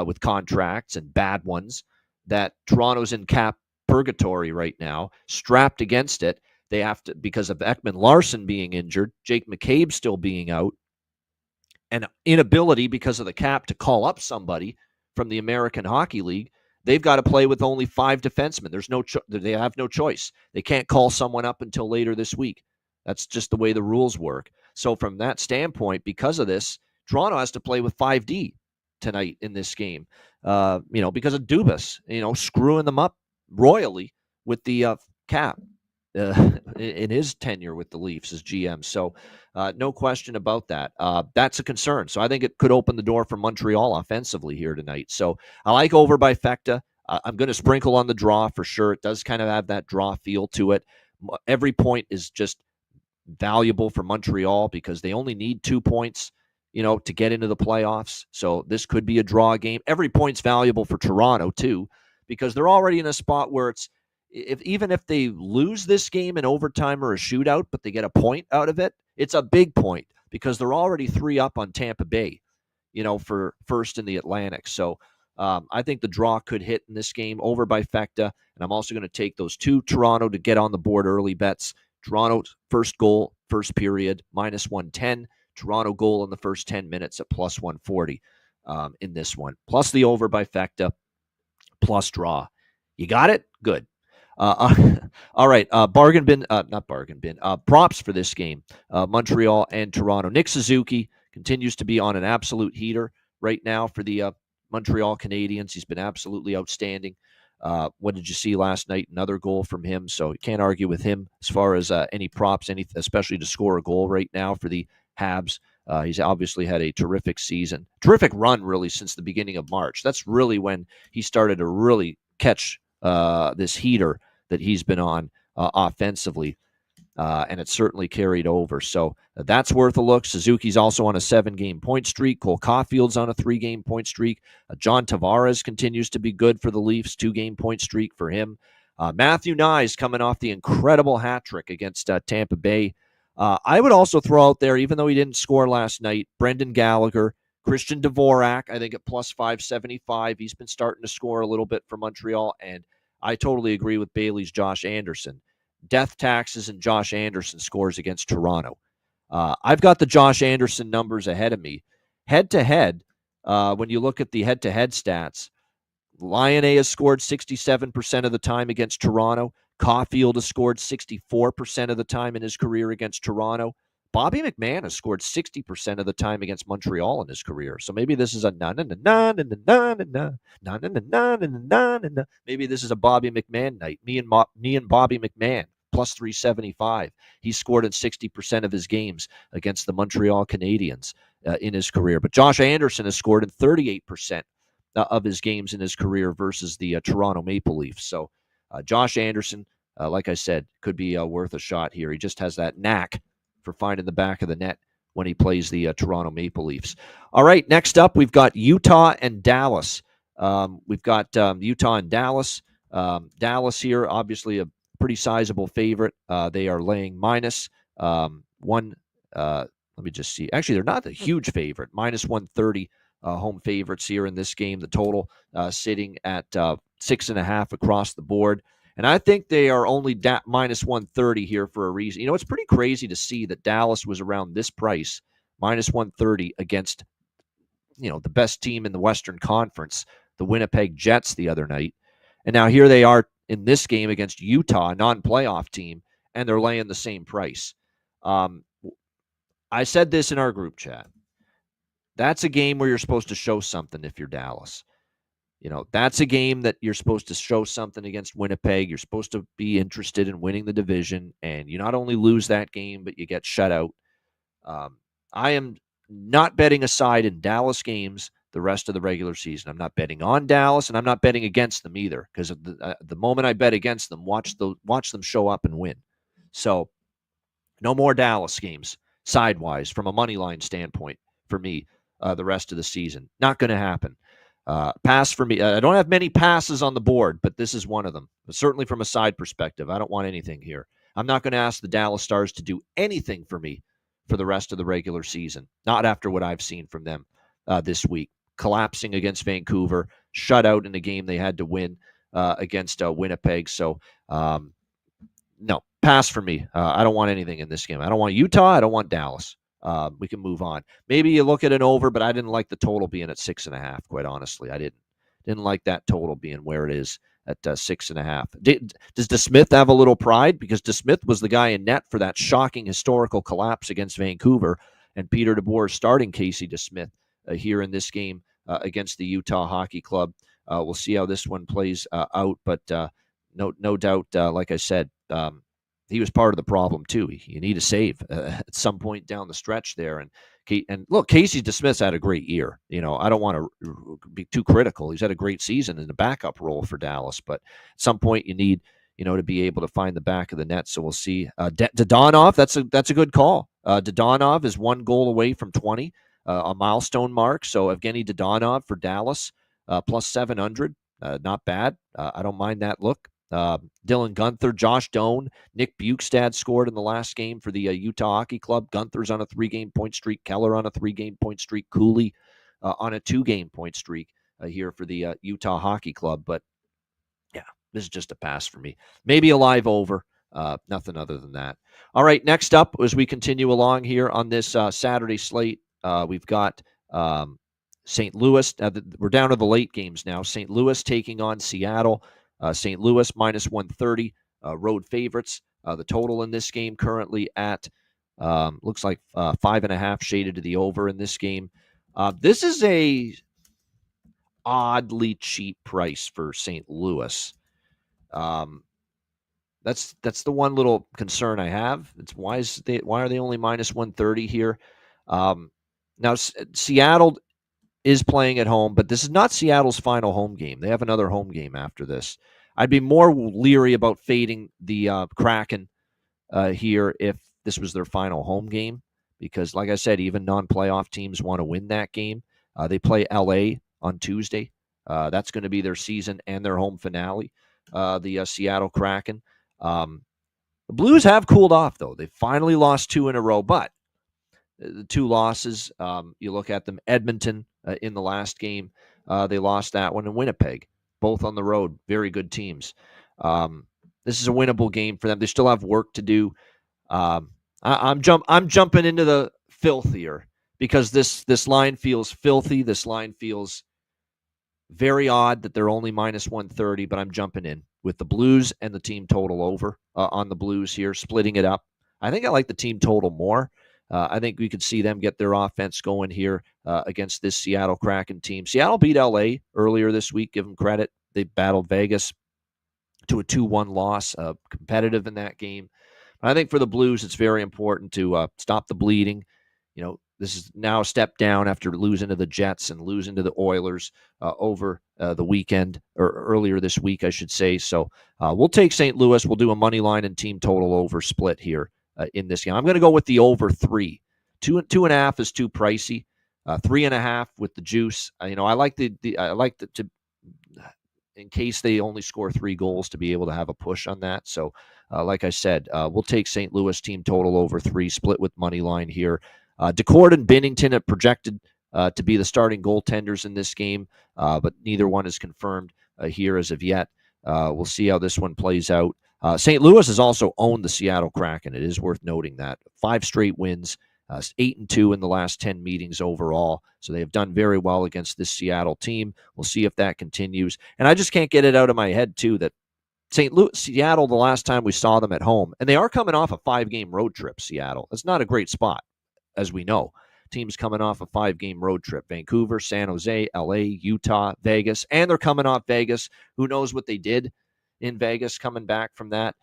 With contracts and bad ones, that Toronto's in cap purgatory right now, strapped against it. They have to, because of Ekman Larson being injured, Jake McCabe still being out, and inability because of the cap to call up somebody from the American Hockey League. They've got to play with only 5 defensemen. They have no choice. They can't call someone up until later this week. That's just the way the rules work. So from that standpoint, because of this, Toronto has to play with 5D tonight in this game, because of Dubas, screwing them up royally with the cap in his tenure with the Leafs as GM. So no question about that. That's a concern. So I think it could open the door for Montreal offensively here tonight. So I like over by Fecta. I'm going to sprinkle on the draw for sure. It does kind of have that draw feel to it. Every point is just valuable for Montreal because they only need 2 points to get into the playoffs. So this could be a draw game. Every point's valuable for Toronto too, because they're already in a spot where it's, even if they lose this game in overtime or a shootout, but they get a point out of it, it's a big point because they're already 3 up on Tampa Bay, for first in the Atlantic. So I think the draw could hit in this game over by Fecta. And I'm also going to take those 2 Toronto to get on the board early bets. Toronto first goal, first period, minus 110. Toronto goal in the first 10 minutes at plus 140 in this one. Plus the over by Fecta, plus draw. You got it? Good. All right. Bargain bin, not bargain bin, props for this game. Montreal and Toronto. Nick Suzuki continues to be on an absolute heater right now for the Montreal Canadiens. He's been absolutely outstanding What did you see last night? Another goal from him. So you can't argue with him as far as any props, especially to score a goal right now for the Habs. He's obviously had a terrific season, terrific run really since the beginning of March. That's really when he started to really catch this heater that he's been on offensively. And it certainly carried over. So that's worth a look. Suzuki's also on a 7-game point streak. Cole Caulfield's on a 3-game point streak. John Tavares continues to be good for the Leafs, 2-game point streak for him. Matthew Knies coming off the incredible hat trick against Tampa Bay. I would also throw out there, even though he didn't score last night, Brendan Gallagher, Christian Dvorak, I think at plus 575. He's been starting to score a little bit for Montreal, and I totally agree with Bailey's Josh Anderson. Death taxes and Josh Anderson scores against Toronto. I've got the Josh Anderson numbers ahead of me. Head-to-head, when you look at the head-to-head stats, Lion A has scored 67% of the time against Toronto. Caulfield has scored 64% of the time in his career against Toronto. Bobby McMahon has scored 60% of the time against Montreal in his career. So maybe this is a maybe this is a Bobby McMahon night. Me and Bobby McMahon plus 375. He scored in 60% of his games against the Montreal Canadiens in his career. But Josh Anderson has scored in 38% of his games in his career versus the Toronto Maple Leafs. So Josh Anderson, like I said, could be worth a shot here. He just has that knack for finding the back of the net when he plays the Toronto Maple Leafs. All right, next up, we've got Utah and Dallas. We've got Utah and Dallas. Dallas here, obviously a pretty sizable favorite. They are laying minus one. Let me just see. Actually, they're not a huge favorite. Minus 130 home favorites here in this game. The total sitting at 6.5 across the board. And I think they are only minus 130 here for a reason. You know, it's pretty crazy to see that Dallas was around this price, minus 130 against, the best team in the Western Conference, the Winnipeg Jets the other night. And now here they are in this game against Utah, a non-playoff team, and they're laying the same price. I said this in our group chat. That's a game where you're supposed to show something if you're Dallas. That's a game that you're supposed to show something against Winnipeg. You're supposed to be interested in winning the division, and you not only lose that game, but you get shut out. I am not betting a side in Dallas games the rest of the regular season. I'm not betting on Dallas, and I'm not betting against them either, because the moment I bet against them, watch them show up and win. So no more Dallas games sidewise from a money line standpoint for me the rest of the season. Not going to happen. Pass for me. I don't have many passes on the board, but this is one of them. But certainly from a side perspective, I don't want anything here. I'm not going to ask the Dallas Stars to do anything for me for the rest of the regular season. Not after what I've seen from them this week. Collapsing against Vancouver, shut out in a game they had to win against Winnipeg. So, no, pass for me. I don't want anything in this game. I don't want Utah. I don't want Dallas. We can move on. Maybe you look at an over, but I didn't like the total being at 6.5. Quite honestly, I didn't like that total being where it is at 6.5. Does DeSmith have a little pride? Because DeSmith was the guy in net for that shocking historical collapse against Vancouver, and Peter DeBoer starting Casey DeSmith here in this game against the Utah Hockey Club. We'll see how this one plays out, but no doubt, like I said. He was part of the problem too. You need a save at some point down the stretch there. And look, Casey DeSmith's had a great year. I don't want to be too critical. He's had a great season in the backup role for Dallas, but at some point you need, to be able to find the back of the net. So we'll see. Dodonov, that's a good call. Dodonov is 1 goal away from 20, a milestone mark. So Evgeny Dodonov for Dallas, plus 700, not bad. I don't mind that look. Dylan Guenther, Josh Doan, Nick Bukestad scored in the last game for the Utah Hockey Club. Gunther's on a 3-game point streak. Keller on a 3-game point streak. Cooley on a 2-game point streak here for the Utah Hockey Club. But, yeah, this is just a pass for me. Maybe a live over. Nothing other than that. All right, next up, as we continue along here on this Saturday slate, we've got St. Louis. We're down to the late games now. St. Louis taking on Seattle. St. Louis minus 130, road favorites. The total in this game currently at looks like 5.5 shaded to the over in this game. This is oddly cheap price for St. Louis. That's the one little concern I have. It's why are they only minus 130 here? Now Seattle is playing at home, but this is not Seattle's final home game. They have another home game after this. I'd be more leery about fading the Kraken here if this was their final home game, because, like I said, even non-playoff teams want to win that game. They play LA on Tuesday. That's going to be their season and their home finale, the Seattle Kraken. The Blues have cooled off, though. They finally lost 2 in a row, but the 2 losses, you look at them, Edmonton in the last game, they lost that one, in Winnipeg, both on the road, very good teams. This is a winnable game for them. They still have work to do. I'm jumping into the filthier because this line feels filthy. This line feels very odd that they're only minus 130, but I'm jumping in with the Blues and the team total over on the Blues here, splitting it up. I think I like the team total more. I think we could see them get their offense going here against this Seattle Kraken team. Seattle beat LA earlier this week. Give them credit. They battled Vegas to a 2-1 loss, competitive in that game. I think for the Blues, it's very important to stop the bleeding. You know, this is now a step down after losing to the Jets and losing to the Oilers over the weekend, or earlier this week, I should say. So we'll take St. Louis. We'll do a money line and team total over split here in this game. I'm going to go with the over 3. 2.5 is too pricey. 3.5 with the juice. I like to in case they only score 3 goals to be able to have a push on that. So, like I said, we'll take St. Louis team total over 3, split with money line here. Decord and Binnington are projected to be the starting goaltenders in this game, but neither one is confirmed here as of yet. We'll see how this one plays out. St. Louis has also owned the Seattle Kraken. It is worth noting that 5 straight wins, 8-2 in the last 10 meetings overall. So they have done very well against this Seattle team. We'll see if that continues. And I just can't get it out of my head too that Seattle, the last time we saw them at home, and they are coming off a 5-game road trip. Seattle, that's not a great spot, as we know. Teams coming off a 5-game road trip: Vancouver, San Jose, LA, Utah, Vegas, and they're coming off Vegas. Who knows what they did in Vegas coming back from that?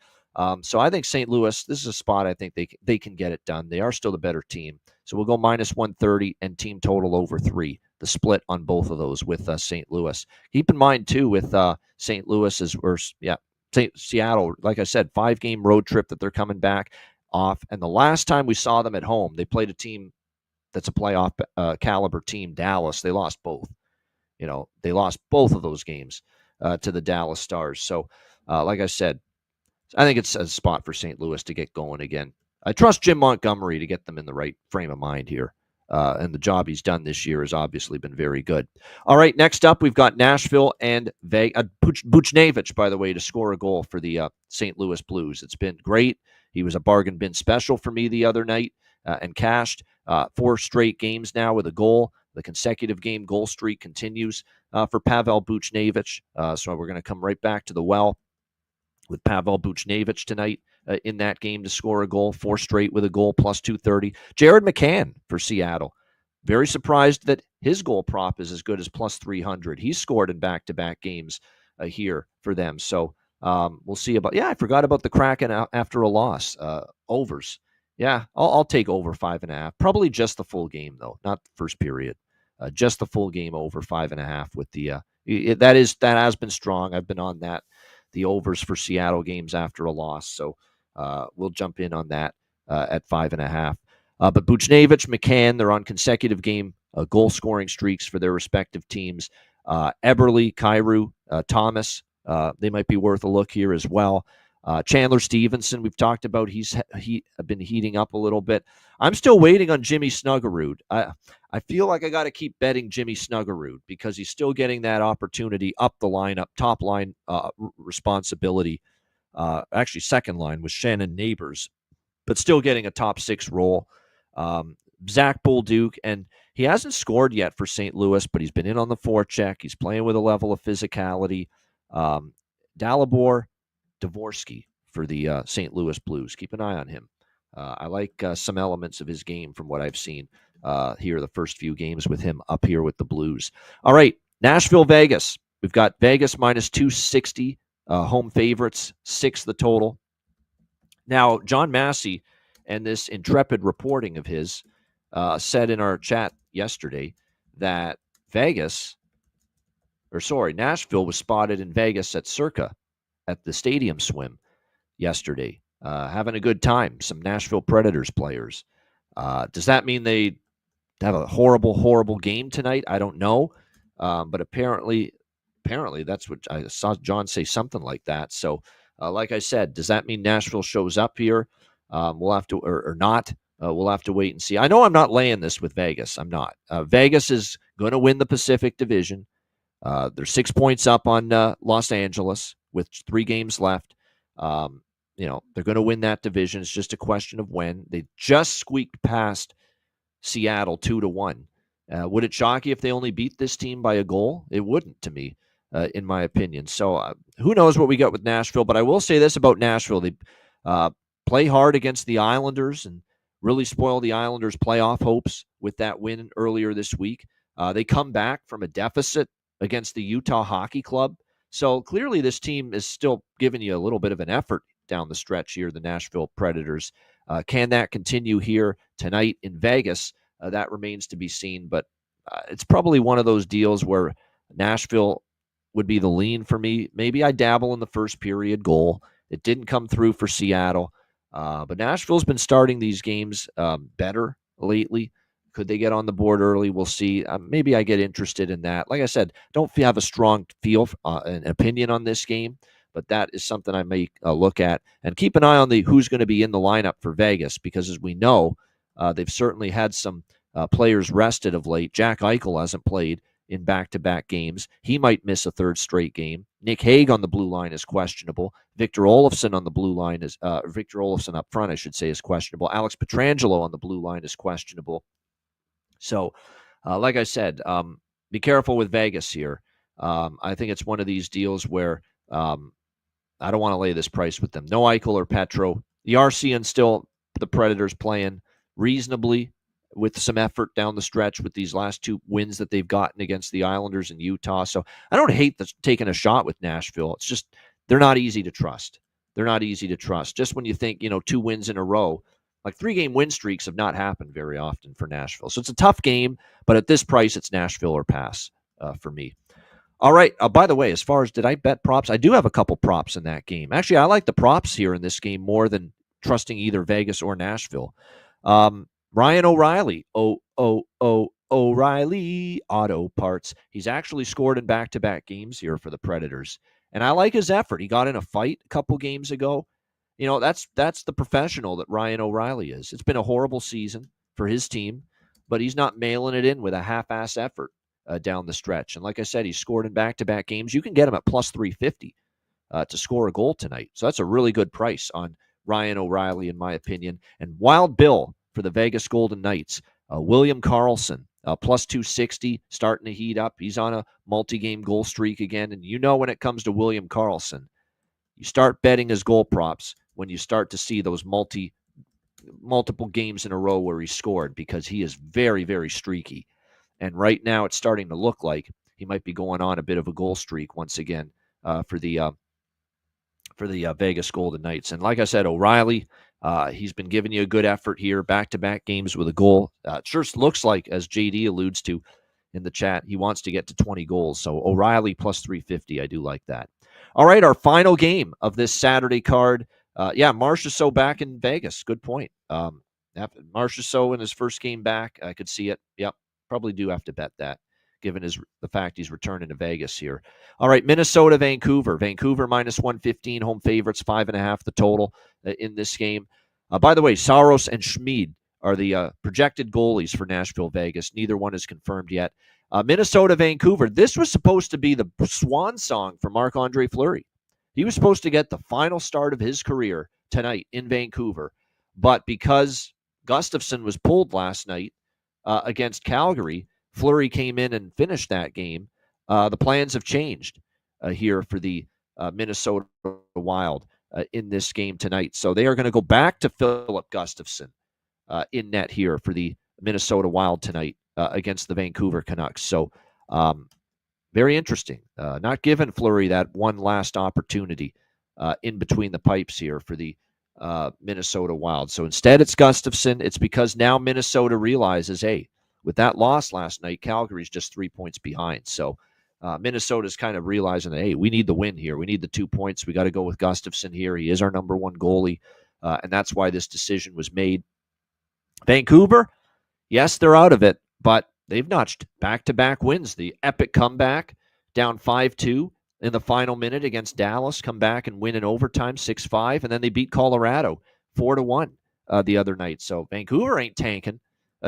So I think St. Louis, this is a spot I think they can get it done. They are still the better team. So we'll go minus 130 and team total over 3. The split on both of those with St. Louis. Keep in mind too with St. Louis Seattle, like I said, 5-game road trip that they're coming back off. And the last time we saw them at home, they played a team that's a playoff caliber team, Dallas. They lost both. They lost both of those games to the Dallas Stars. So, like I said, I think it's a spot for St. Louis to get going again. I trust Jim Montgomery to get them in the right frame of mind here. And the job he's done this year has obviously been very good. All right, next up, we've got Nashville and Buchnevich, by the way, to score a goal for the St. Louis Blues. It's been great. He was a bargain bin special for me the other night and cashed 4 straight games now with a goal. The consecutive game goal streak continues for Pavel Buchnevich. So we're going to come right back to the well with Pavel Buchnevich tonight in that game to score a goal, 4 straight with a goal, plus 230. Jared McCann for Seattle. Very surprised that his goal prop is as good as plus 300. He's scored in back-to-back games here for them. So we'll see about, I forgot about the Kraken after a loss. Overs. Yeah, I'll take over 5.5. Probably just the full game, though, not the first period. Just the full game over 5.5 with the, that has been strong. I've been on that. The overs for Seattle games after a loss. So we'll jump in on that at 5.5. But Buchnevich, McCann, they're on consecutive game goal-scoring streaks for their respective teams. Eberle, Kyrou, Thomas, they might be worth a look here as well. Chandler Stevenson, we've talked about. He's been heating up a little bit. I'm still waiting on Jimmy Snuggerud. I feel like I got to keep betting Jimmy Snuggerud because he's still getting that opportunity up the lineup, top line responsibility. Actually, second line was Shannon Neighbors, but still getting a top 6 role. Zach Bolduc, and he hasn't scored yet for St. Louis, but he's been in on the forecheck. He's playing with a level of physicality. Dalibor Dvorsky for the St. Louis Blues. Keep an eye on him. I like some elements of his game from what I've seen here the first few games with him up here with the Blues. All right, Nashville, Vegas. We've got Vegas minus 260, home favorites, 6 the total. Now, John Massey and this intrepid reporting of his said in our chat yesterday that Nashville was spotted in Vegas at Circa at the stadium swim yesterday, having a good time. Some Nashville Predators players. Does that mean they have a horrible, horrible game tonight? I don't know, but apparently that's what I saw John say, something like that. So, like I said, does that mean Nashville shows up here? We'll have to, or not. We'll have to wait and see. I know I'm not laying this with Vegas. I'm not. Vegas is going to win the Pacific Division. They're 6 points up on Los Angeles with 3 games left. They're going to win that division. It's just a question of when. They just squeaked past Seattle 2-1. Would it shock you if they only beat this team by a goal? It wouldn't, to me, in my opinion. So who knows what we got with Nashville? But I will say this about Nashville: they play hard against the Islanders and really spoil the Islanders' playoff hopes with that win earlier this week. They come back from a deficit against the Utah Hockey Club. So clearly this team is still giving you a little bit of an effort down the stretch here, the Nashville Predators. Can that continue here tonight in Vegas? That remains to be seen, but it's probably one of those deals where Nashville would be the lean for me. Maybe I dabble in the first period goal. It didn't come through for Seattle, but Nashville's been starting these games better lately. Could they get on the board early? We'll see. Maybe I get interested in that. Like I said, don't have a strong feel, an opinion on this game, but that is something I may look at. And keep an eye on who's going to be in the lineup for Vegas, because as we know, they've certainly had some players rested of late. Jack Eichel hasn't played in back-to-back games. He might miss a third straight game. Nick Hague on the blue line is questionable. Victor Olofsson on the blue line is Victor Olofsson up front, I should say, is questionable. Alex Pietrangelo on the blue line is questionable. So, like I said, be careful with Vegas here. I think it's one of these deals where I don't want to lay this price with them. No Eichel or Petro. You are seeing still the Predators playing reasonably with some effort down the stretch with these last 2 wins that they've gotten against the Islanders and Utah. So I don't hate taking a shot with Nashville. It's just they're not easy to trust. Just when you think, 2 wins in a row, like 3-game win streaks have not happened very often for Nashville. So it's a tough game, but at this price, it's Nashville or pass for me. All right. By the way, as far as did I bet props, I do have a couple props in that game. Actually, I like the props here in this game more than trusting either Vegas or Nashville. Ryan O'Reilly, O'Reilly Auto Parts. He's actually scored in back-to-back games here for the Predators, and I like his effort. He got in a fight a couple games ago. That's the professional that Ryan O'Reilly is. It's been a horrible season for his team, but he's not mailing it in with a half-ass effort down the stretch. And like I said, he's scored in back-to-back games. You can get him at plus 350 to score a goal tonight. So that's a really good price on Ryan O'Reilly, in my opinion. And Wild Bill for the Vegas Golden Knights, William Karlsson, plus 260, starting to heat up. He's on a multi-game goal streak again. And when it comes to William Karlsson, you start betting his goal props when you start to see those multiple games in a row where he scored, because he is very, very streaky. And right now it's starting to look like he might be going on a bit of a goal streak once again for the Vegas Golden Knights. And like I said, O'Reilly, he's been giving you a good effort here, back-to-back games with a goal. It sure looks like, as JD alludes to in the chat, he wants to get to 20 goals. So O'Reilly plus 350, I do like that. All right, our final game of this Saturday card. Marchessault back in Vegas. Good point. Marchessault in his first game back, I could see it. Yep, probably do have to bet that, given the fact he's returning to Vegas here. All right, Minnesota, Vancouver. Vancouver minus 115, home favorites, 5.5 the total in this game. By the way, Saros and Schmid are the projected goalies for Nashville, Vegas. Neither one is confirmed yet. Minnesota, Vancouver. This was supposed to be the swan song for Marc-Andre Fleury. He was supposed to get the final start of his career tonight in Vancouver, but because Gustafsson was pulled last night against Calgary, Fleury came in and finished that game. The plans have changed here for the Minnesota Wild in this game tonight. So they are going to go back to Philip Gustafsson in net here for the Minnesota Wild tonight against the Vancouver Canucks. So Very interesting. Not giving Fleury that one last opportunity in between the pipes here for the Minnesota Wild. So instead, it's Gustafsson. It's because now Minnesota realizes, hey, with that loss last night, Calgary's just 3 points behind. So Minnesota's kind of realizing that, hey, we need the win here. We need the 2 points. We got to go with Gustafsson here. He is our number one goalie, and that's why this decision was made. Vancouver, yes, they're out of it, but they've notched back-to-back wins. The epic comeback down 5-2 in the final minute against Dallas, come back and win in overtime 6-5, and then they beat Colorado 4-1 the other night. So Vancouver ain't tanking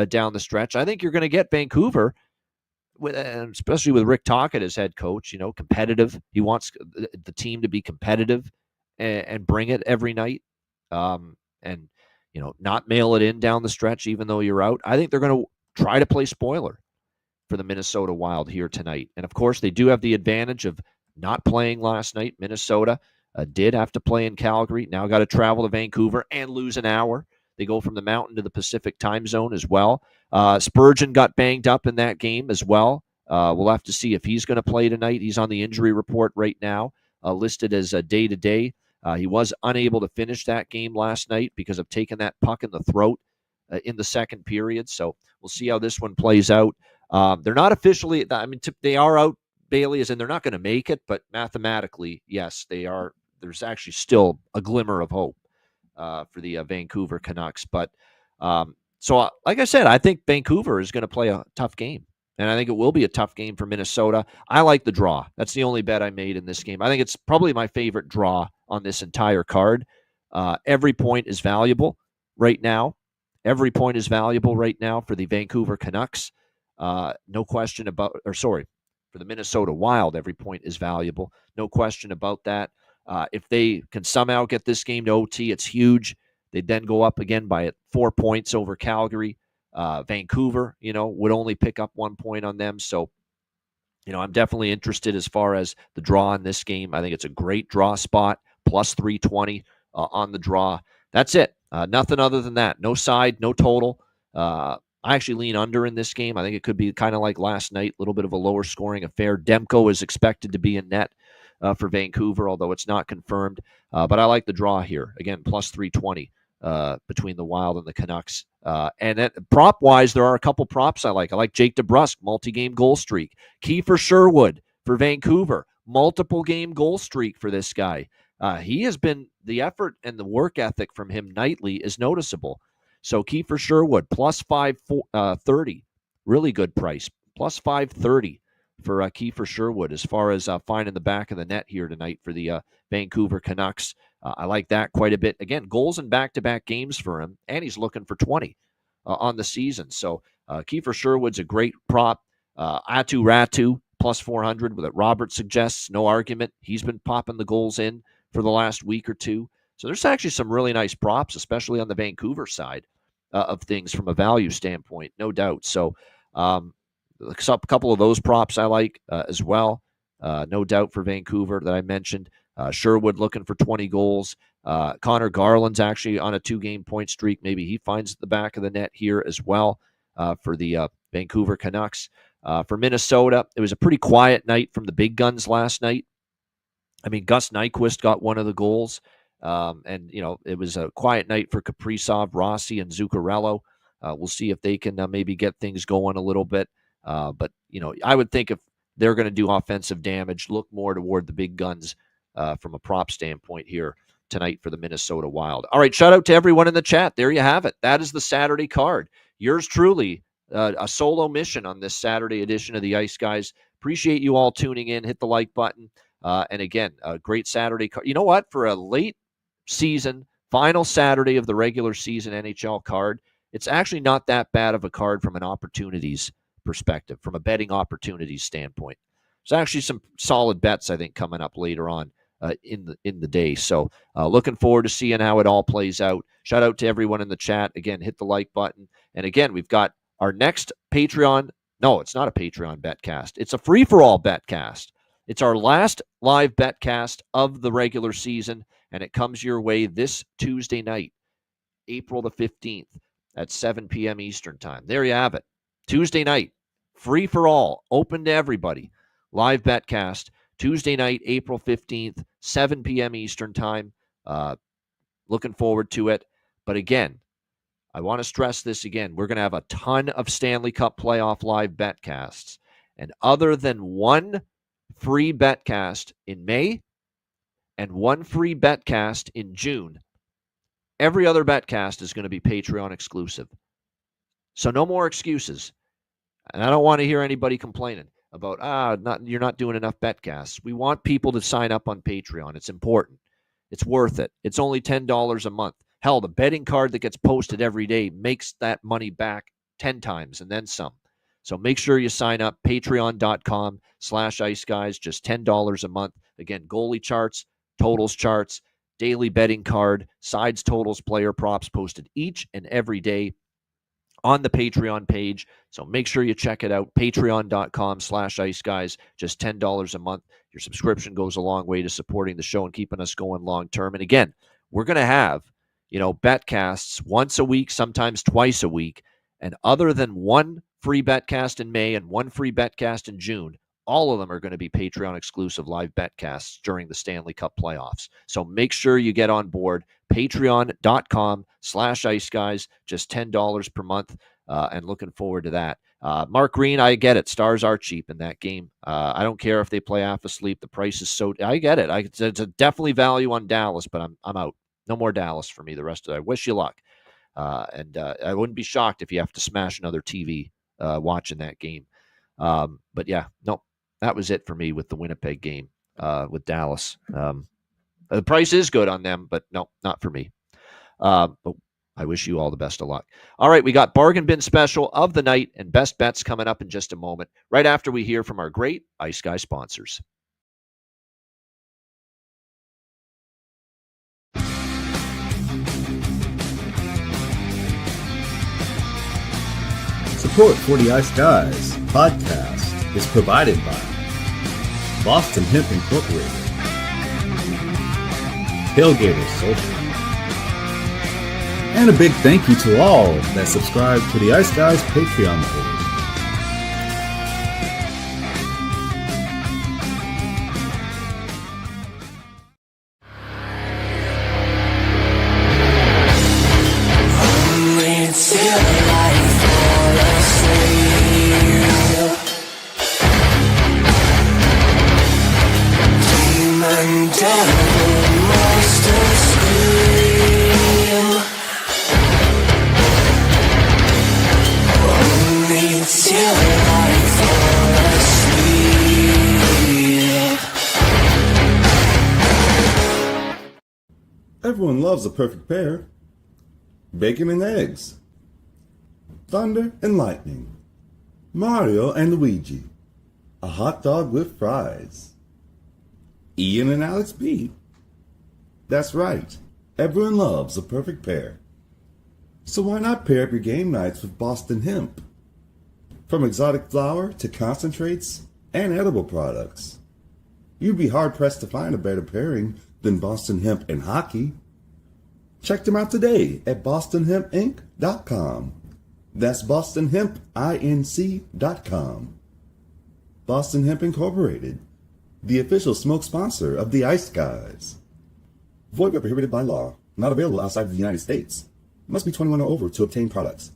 down the stretch. I think you're going to get Vancouver, especially with Rick Tocchet as head coach, competitive. He wants the team to be competitive and bring it every night. And not mail it in down the stretch, even though you're out. I think they're going to try to play spoiler for the Minnesota Wild here tonight. And of course, they do have the advantage of not playing last night. Minnesota did have to play in Calgary. Now got to travel to Vancouver and lose an hour. They go from the mountain to the Pacific time zone as well. Spurgeon got banged up in that game as well. We'll have to see if he's going to play tonight. He's on the injury report right now, listed as a day-to-day. He was unable to finish that game last night because of taking that puck in the throat in the second period. So we'll see how this one plays out. They're not officially, they are out, Bailey, as in they're not going to make it, but mathematically, yes, they are. There's actually still a glimmer of hope for the Vancouver Canucks. But like I said, I think Vancouver is going to play a tough game. And I think it will be a tough game for Minnesota. I like the draw. That's the only bet I made in this game. I think it's probably my favorite draw on this entire card. Every point is valuable right now. Every point is valuable right now for the Vancouver Canucks. No question about, for the Minnesota Wild, every point is valuable. No question about that. If they can somehow get this game to OT, it's huge. They'd then go up again by 4 points over Calgary. Vancouver, would only pick up 1 point on them. So, I'm definitely interested as far as the draw in this game. I think it's a great draw spot, plus 320 on the draw. That's it. Nothing other than that. No side, no total. I actually lean under in this game. I think it could be kind of like last night, a little bit of a lower scoring affair. Demko is expected to be in net for Vancouver, although it's not confirmed. But I like the draw here. Again, plus 320 between the Wild and the Canucks. And prop-wise, there are a couple props I like. I like Jake DeBrusk, multi-game goal streak. Kiefer Sherwood for Vancouver, multiple-game goal streak for this guy. He has been, the effort and the work ethic from him nightly is noticeable. So Kiefer Sherwood, plus 530, really good price. Plus 530 for Kiefer Sherwood as far as finding the back of the net here tonight for the Vancouver Canucks. I like that quite a bit. Again, goals in back-to-back games for him, and he's looking for 20 on the season. So Kiefer Sherwood's a great prop. Atu Ratu, plus 400, that Robert suggests, no argument. He's been popping the goals in for the last week or two. So there's actually some really nice props, especially on the Vancouver side of things from a value standpoint, no doubt. So a couple of those props I like as well, no doubt for Vancouver that I mentioned. Sherwood looking for 20 goals. Connor Garland's actually on a 2-game point streak. Maybe he finds the back of the net here as well for the Vancouver Canucks. For Minnesota, it was a pretty quiet night from the big guns last night. I mean, Gus Nyquist got one of the goals. And, it was a quiet night for Kaprizov, Rossi, and Zuccarello. We'll see if they can maybe get things going a little bit. But, I would think if they're going to do offensive damage, look more toward the big guns from a prop standpoint here tonight for the Minnesota Wild. All right, shout out to everyone in the chat. There you have it. That is the Saturday card. Yours truly, a solo mission on this Saturday edition of the Ice Guys. Appreciate you all tuning in. Hit the like button. And again, a great Saturday card. You know what? For a late season, final Saturday of the regular season NHL card, it's actually not that bad of a card from an opportunities perspective, from a betting opportunities standpoint. There's actually some solid bets, I think, coming up later on in the day. So looking forward to seeing how it all plays out. Shout out to everyone in the chat. Again, hit the like button. And again, we've got our next Patreon. No, it's not a Patreon betcast. It's a free-for-all betcast. It's our last live betcast of the regular season, and it comes your way this Tuesday night, April the 15th at 7 p.m. Eastern Time. There you have it. Tuesday night, free for all, open to everybody. live betcast, Tuesday night, April 15th, 7 p.m. Eastern time. Looking forward to it. But again, I want to stress this again. We're going to have a ton of Stanley Cup playoff live betcasts. And other than one free betcast in May and one free betcast in June, every other betcast is going to be Patreon exclusive. So no more excuses. And I don't want to hear anybody complaining about, you're not doing enough betcasts. We want people to sign up on Patreon. It's important. It's worth it. It's only $10 a month. Hell, the betting card that gets posted every day makes that money back 10 times and then some. So make sure you sign up, patreon.com/iceguys, just $10 a month. Again, goalie charts, totals charts, daily betting card, sides, totals, player props posted each and every day on the Patreon page. So make sure you check it out, patreon.com/iceguys, just $10 a month. Your subscription goes a long way to supporting the show and keeping us going long term. And again, we're going to have, betcasts once a week, sometimes twice a week. And other than one free betcast in May and one free betcast in June, all of them are going to be Patreon exclusive live betcasts during the Stanley Cup playoffs. So make sure you get on board, patreon.com/iceguys, just $10 per month, and looking forward to that. Mark Green, I get it. Stars are cheap in that game. I don't care if they play half asleep. The price is so, I get it. It's a definitely value on Dallas, but I'm out. No more Dallas for me the rest of it. I wish you luck. And I wouldn't be shocked if you have to smash another TV watching that game. But yeah, no, that was it for me with the Winnipeg game with Dallas. The price is good on them, but no, not for me. But I wish you all the best of luck. All right, we got Bargain Bin Special of the night and best bets coming up in just a moment, right after we hear from our great Ice Guy sponsors. Support for the Ice Guys podcast is provided by Boston Hemp Incorporated, Tailgater Social, and a big thank you to all that subscribe to the Ice Guys Patreon page. Everyone loves a perfect pair. Bacon and eggs. Thunder and lightning. Mario and Luigi. A hot dog with fries. Ian and Alex B. That's right. Everyone loves a perfect pair. So why not pair up your game nights with Boston Hemp? From exotic flower to concentrates and edible products. You'd be hard-pressed to find a better pairing than Boston Hemp and hockey. Check them out today at bostonhempinc.com. That's bostonhempinc.com. Boston Hemp Incorporated, the official smoke sponsor of the Ice Guys. Void where prohibited by law. Not available outside of the United States. Must be 21 or over to obtain products.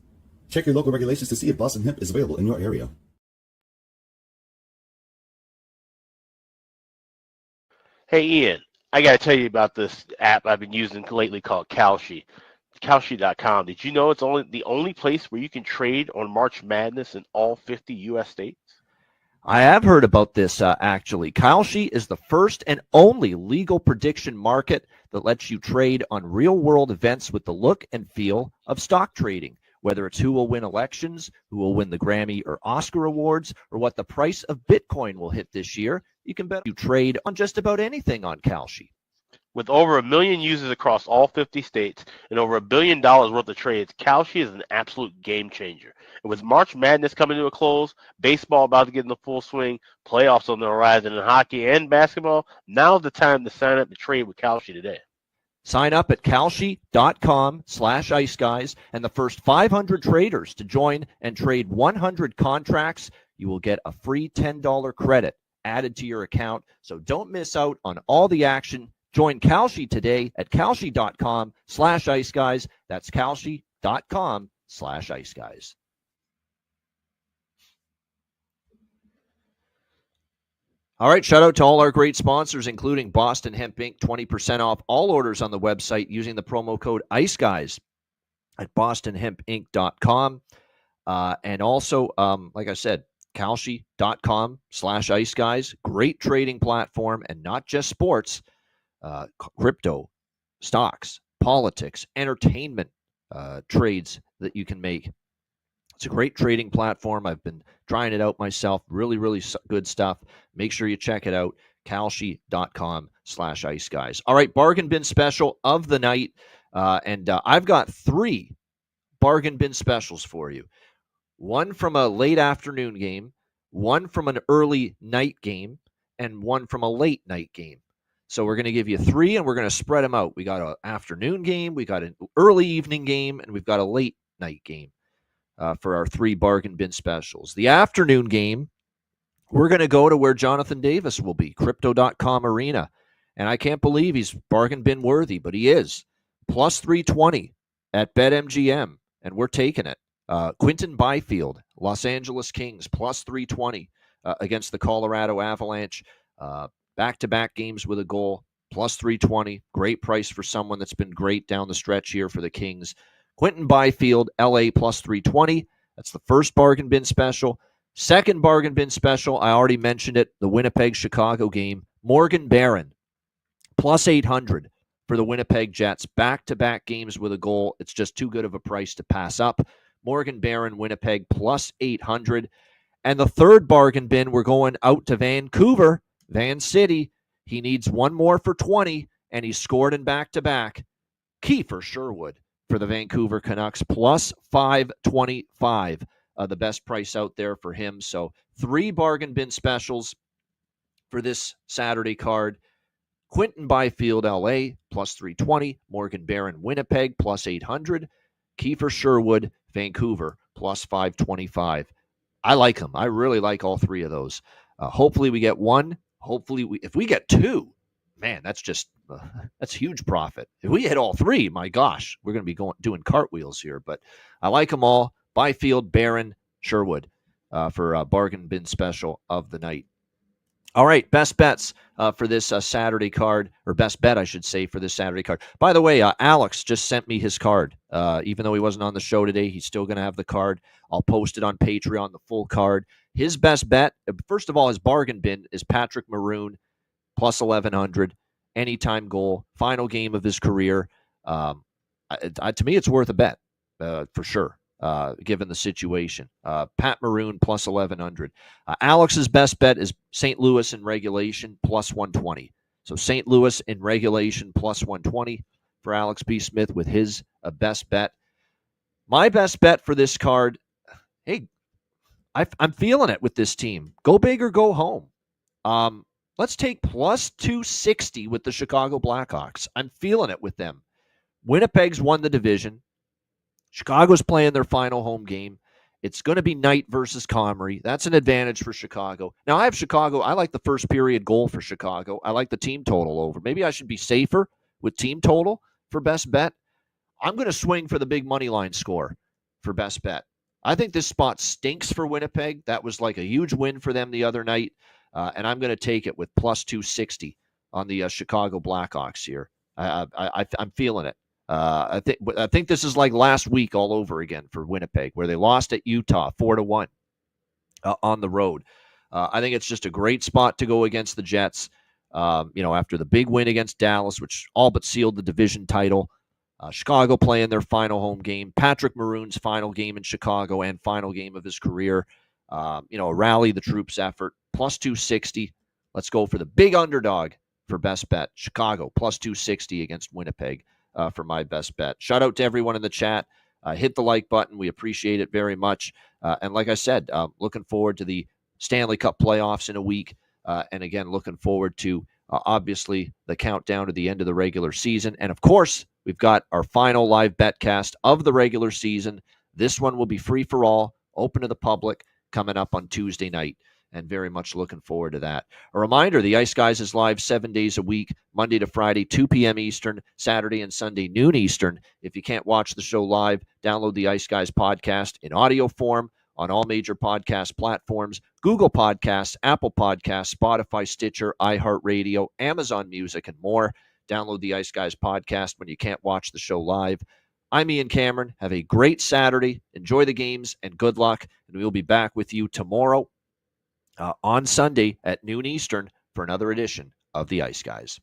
Check your local regulations to see if Boston Hemp is available in your area. Hey Ian, I got to tell you about this app I've been using lately called Kalshi. Kalshi.com. Did you know it's the only place where you can trade on March Madness in all 50 U.S. states? I have heard about this, actually. Kalshi is the first and only legal prediction market that lets you trade on real-world events with the look and feel of stock trading, whether it's who will win elections, who will win the Grammy or Oscar awards, or what the price of Bitcoin will hit this year. You can bet you trade on just about anything on Kalshi. With over 1 million users across all 50 states and over $1 billion worth of trades, Kalshi is an absolute game changer. And with March Madness coming to a close, baseball about to get in the full swing, playoffs on the horizon in hockey and basketball, now's the time to sign up to trade with Kalshi today. Sign up at kalshi.com/iceguys, and the first 500 traders to join and trade 100 contracts, you will get a free $10 credit added to your account. So don't miss out on all the action. Join Kalshi today at kalshi.com/iceguys. That's kalshi.com/iceguys. All right, shout out to all our great sponsors, including Boston Hemp Inc. 20% off all orders on the website using the promo code ICEGUYS at bostonhempinc.com. And also, like I said, kalshi.com/iceguys. Great trading platform, and not just sports, crypto, stocks, politics, entertainment trades that you can make. It's a great trading platform. I've been trying it out myself. Really, really good stuff. Make sure you check it out. kalshi.com/iceguys. All right, bargain bin special of the night. And I've got 3 bargain bin specials for you. One from a late afternoon game, one from an early night game, and one from a late night game. So we're going to give you 3, and we're going to spread them out. We got an afternoon game, we got an early evening game, and we've got a late night game. For our 3 bargain bin specials. The afternoon game, we're going to go to where Jonathan Davis will be, Crypto.com Arena. And I can't believe he's bargain bin worthy, but he is. Plus 320 at BetMGM, and we're taking it. Quinton Byfield, Los Angeles Kings, plus 320 against the Colorado Avalanche. Back-to-back games with a goal, plus 320. Great price for someone that's been great down the stretch here for the Kings. Quinton Byfield, LA plus 320. That's the first bargain bin special. Second bargain bin special, I already mentioned it, the Winnipeg-Chicago game. Morgan Barron, plus 800 for the Winnipeg Jets. Back-to-back games with a goal. It's just too good of a price to pass up. Morgan Barron, Winnipeg, plus 800. And the third bargain bin, we're going out to Vancouver, Van City. He needs one more for 20, and he scored in back-to-back. Kiefer Sherwood for the Vancouver Canucks, plus 525, the best price out there for him. So 3 bargain bin specials for this Saturday card. Quinton Byfield, LA, plus 320. Morgan Barron, Winnipeg, plus 800. Kiefer Sherwood, Vancouver, plus 525. I like them. I really like all 3 of those. Hopefully we get one. Hopefully, if we get 2, man, that's just that's huge profit. If we hit all 3, my gosh, we're going to be doing cartwheels here. But I like them all. Byfield, Barron, Sherwood for a bargain bin special of the night. All right, best bets for this Saturday card, or best bet, I should say, for this Saturday card. By the way, Alex just sent me his card. Even though he wasn't on the show today, he's still going to have the card. I'll post it on Patreon, the full card. His best bet, first of all, his bargain bin is Patrick Maroon, plus 1,100, anytime goal, final game of his career. To me, it's worth a bet for sure, given the situation. Pat Maroon, plus 1,100. Alex's best bet is St. Louis in regulation, plus 120. So St. Louis in regulation, plus 120 for Alex B. Smith with his best bet. My best bet for this card, hey, I'm feeling it with this team. Go big or go home. Let's take plus 260 with the Chicago Blackhawks. I'm feeling it with them. Winnipeg's won the division. Chicago's playing their final home game. It's going to be Knight versus Comrie. That's an advantage for Chicago. Now, I have Chicago. I like the first period goal for Chicago. I like the team total over. Maybe I should be safer with team total for best bet. I'm going to swing for the big money line score for best bet. I think this spot stinks for Winnipeg. That was like a huge win for them the other night. And I'm going to take it with plus 260 on the Chicago Blackhawks here. I'm feeling it. I think this is like last week all over again for Winnipeg, where they lost at Utah 4-1 on the road. I think it's just a great spot to go against the Jets. After the big win against Dallas, which all but sealed the division title. Chicago playing their final home game. Patrick Maroon's final game in Chicago and final game of his career. A rally the troops effort. Plus 260. Let's go for the big underdog for best bet. Chicago plus 260 against Winnipeg for my best bet. Shout out to everyone in the chat. Hit the like button. We appreciate it very much. And like I said, looking forward to the Stanley Cup playoffs in a week. And again, looking forward to obviously the countdown to the end of the regular season. And of course, we've got our final live betcast of the regular season. This one will be free for all, open to the public, coming up on Tuesday night. and very much looking forward to that. A reminder, the Ice Guys is live 7 days a week, Monday to Friday, 2 p.m. Eastern, Saturday and Sunday, noon Eastern. If you can't watch the show live, download the Ice Guys podcast in audio form on all major podcast platforms, Google Podcasts, Apple Podcasts, Spotify, Stitcher, iHeartRadio, Amazon Music, and more. Download the Ice Guys podcast when you can't watch the show live. I'm Ian Cameron. Have a great Saturday. Enjoy the games, and good luck. And we'll be back with you tomorrow on Sunday at noon Eastern for another edition of the Ice Guys.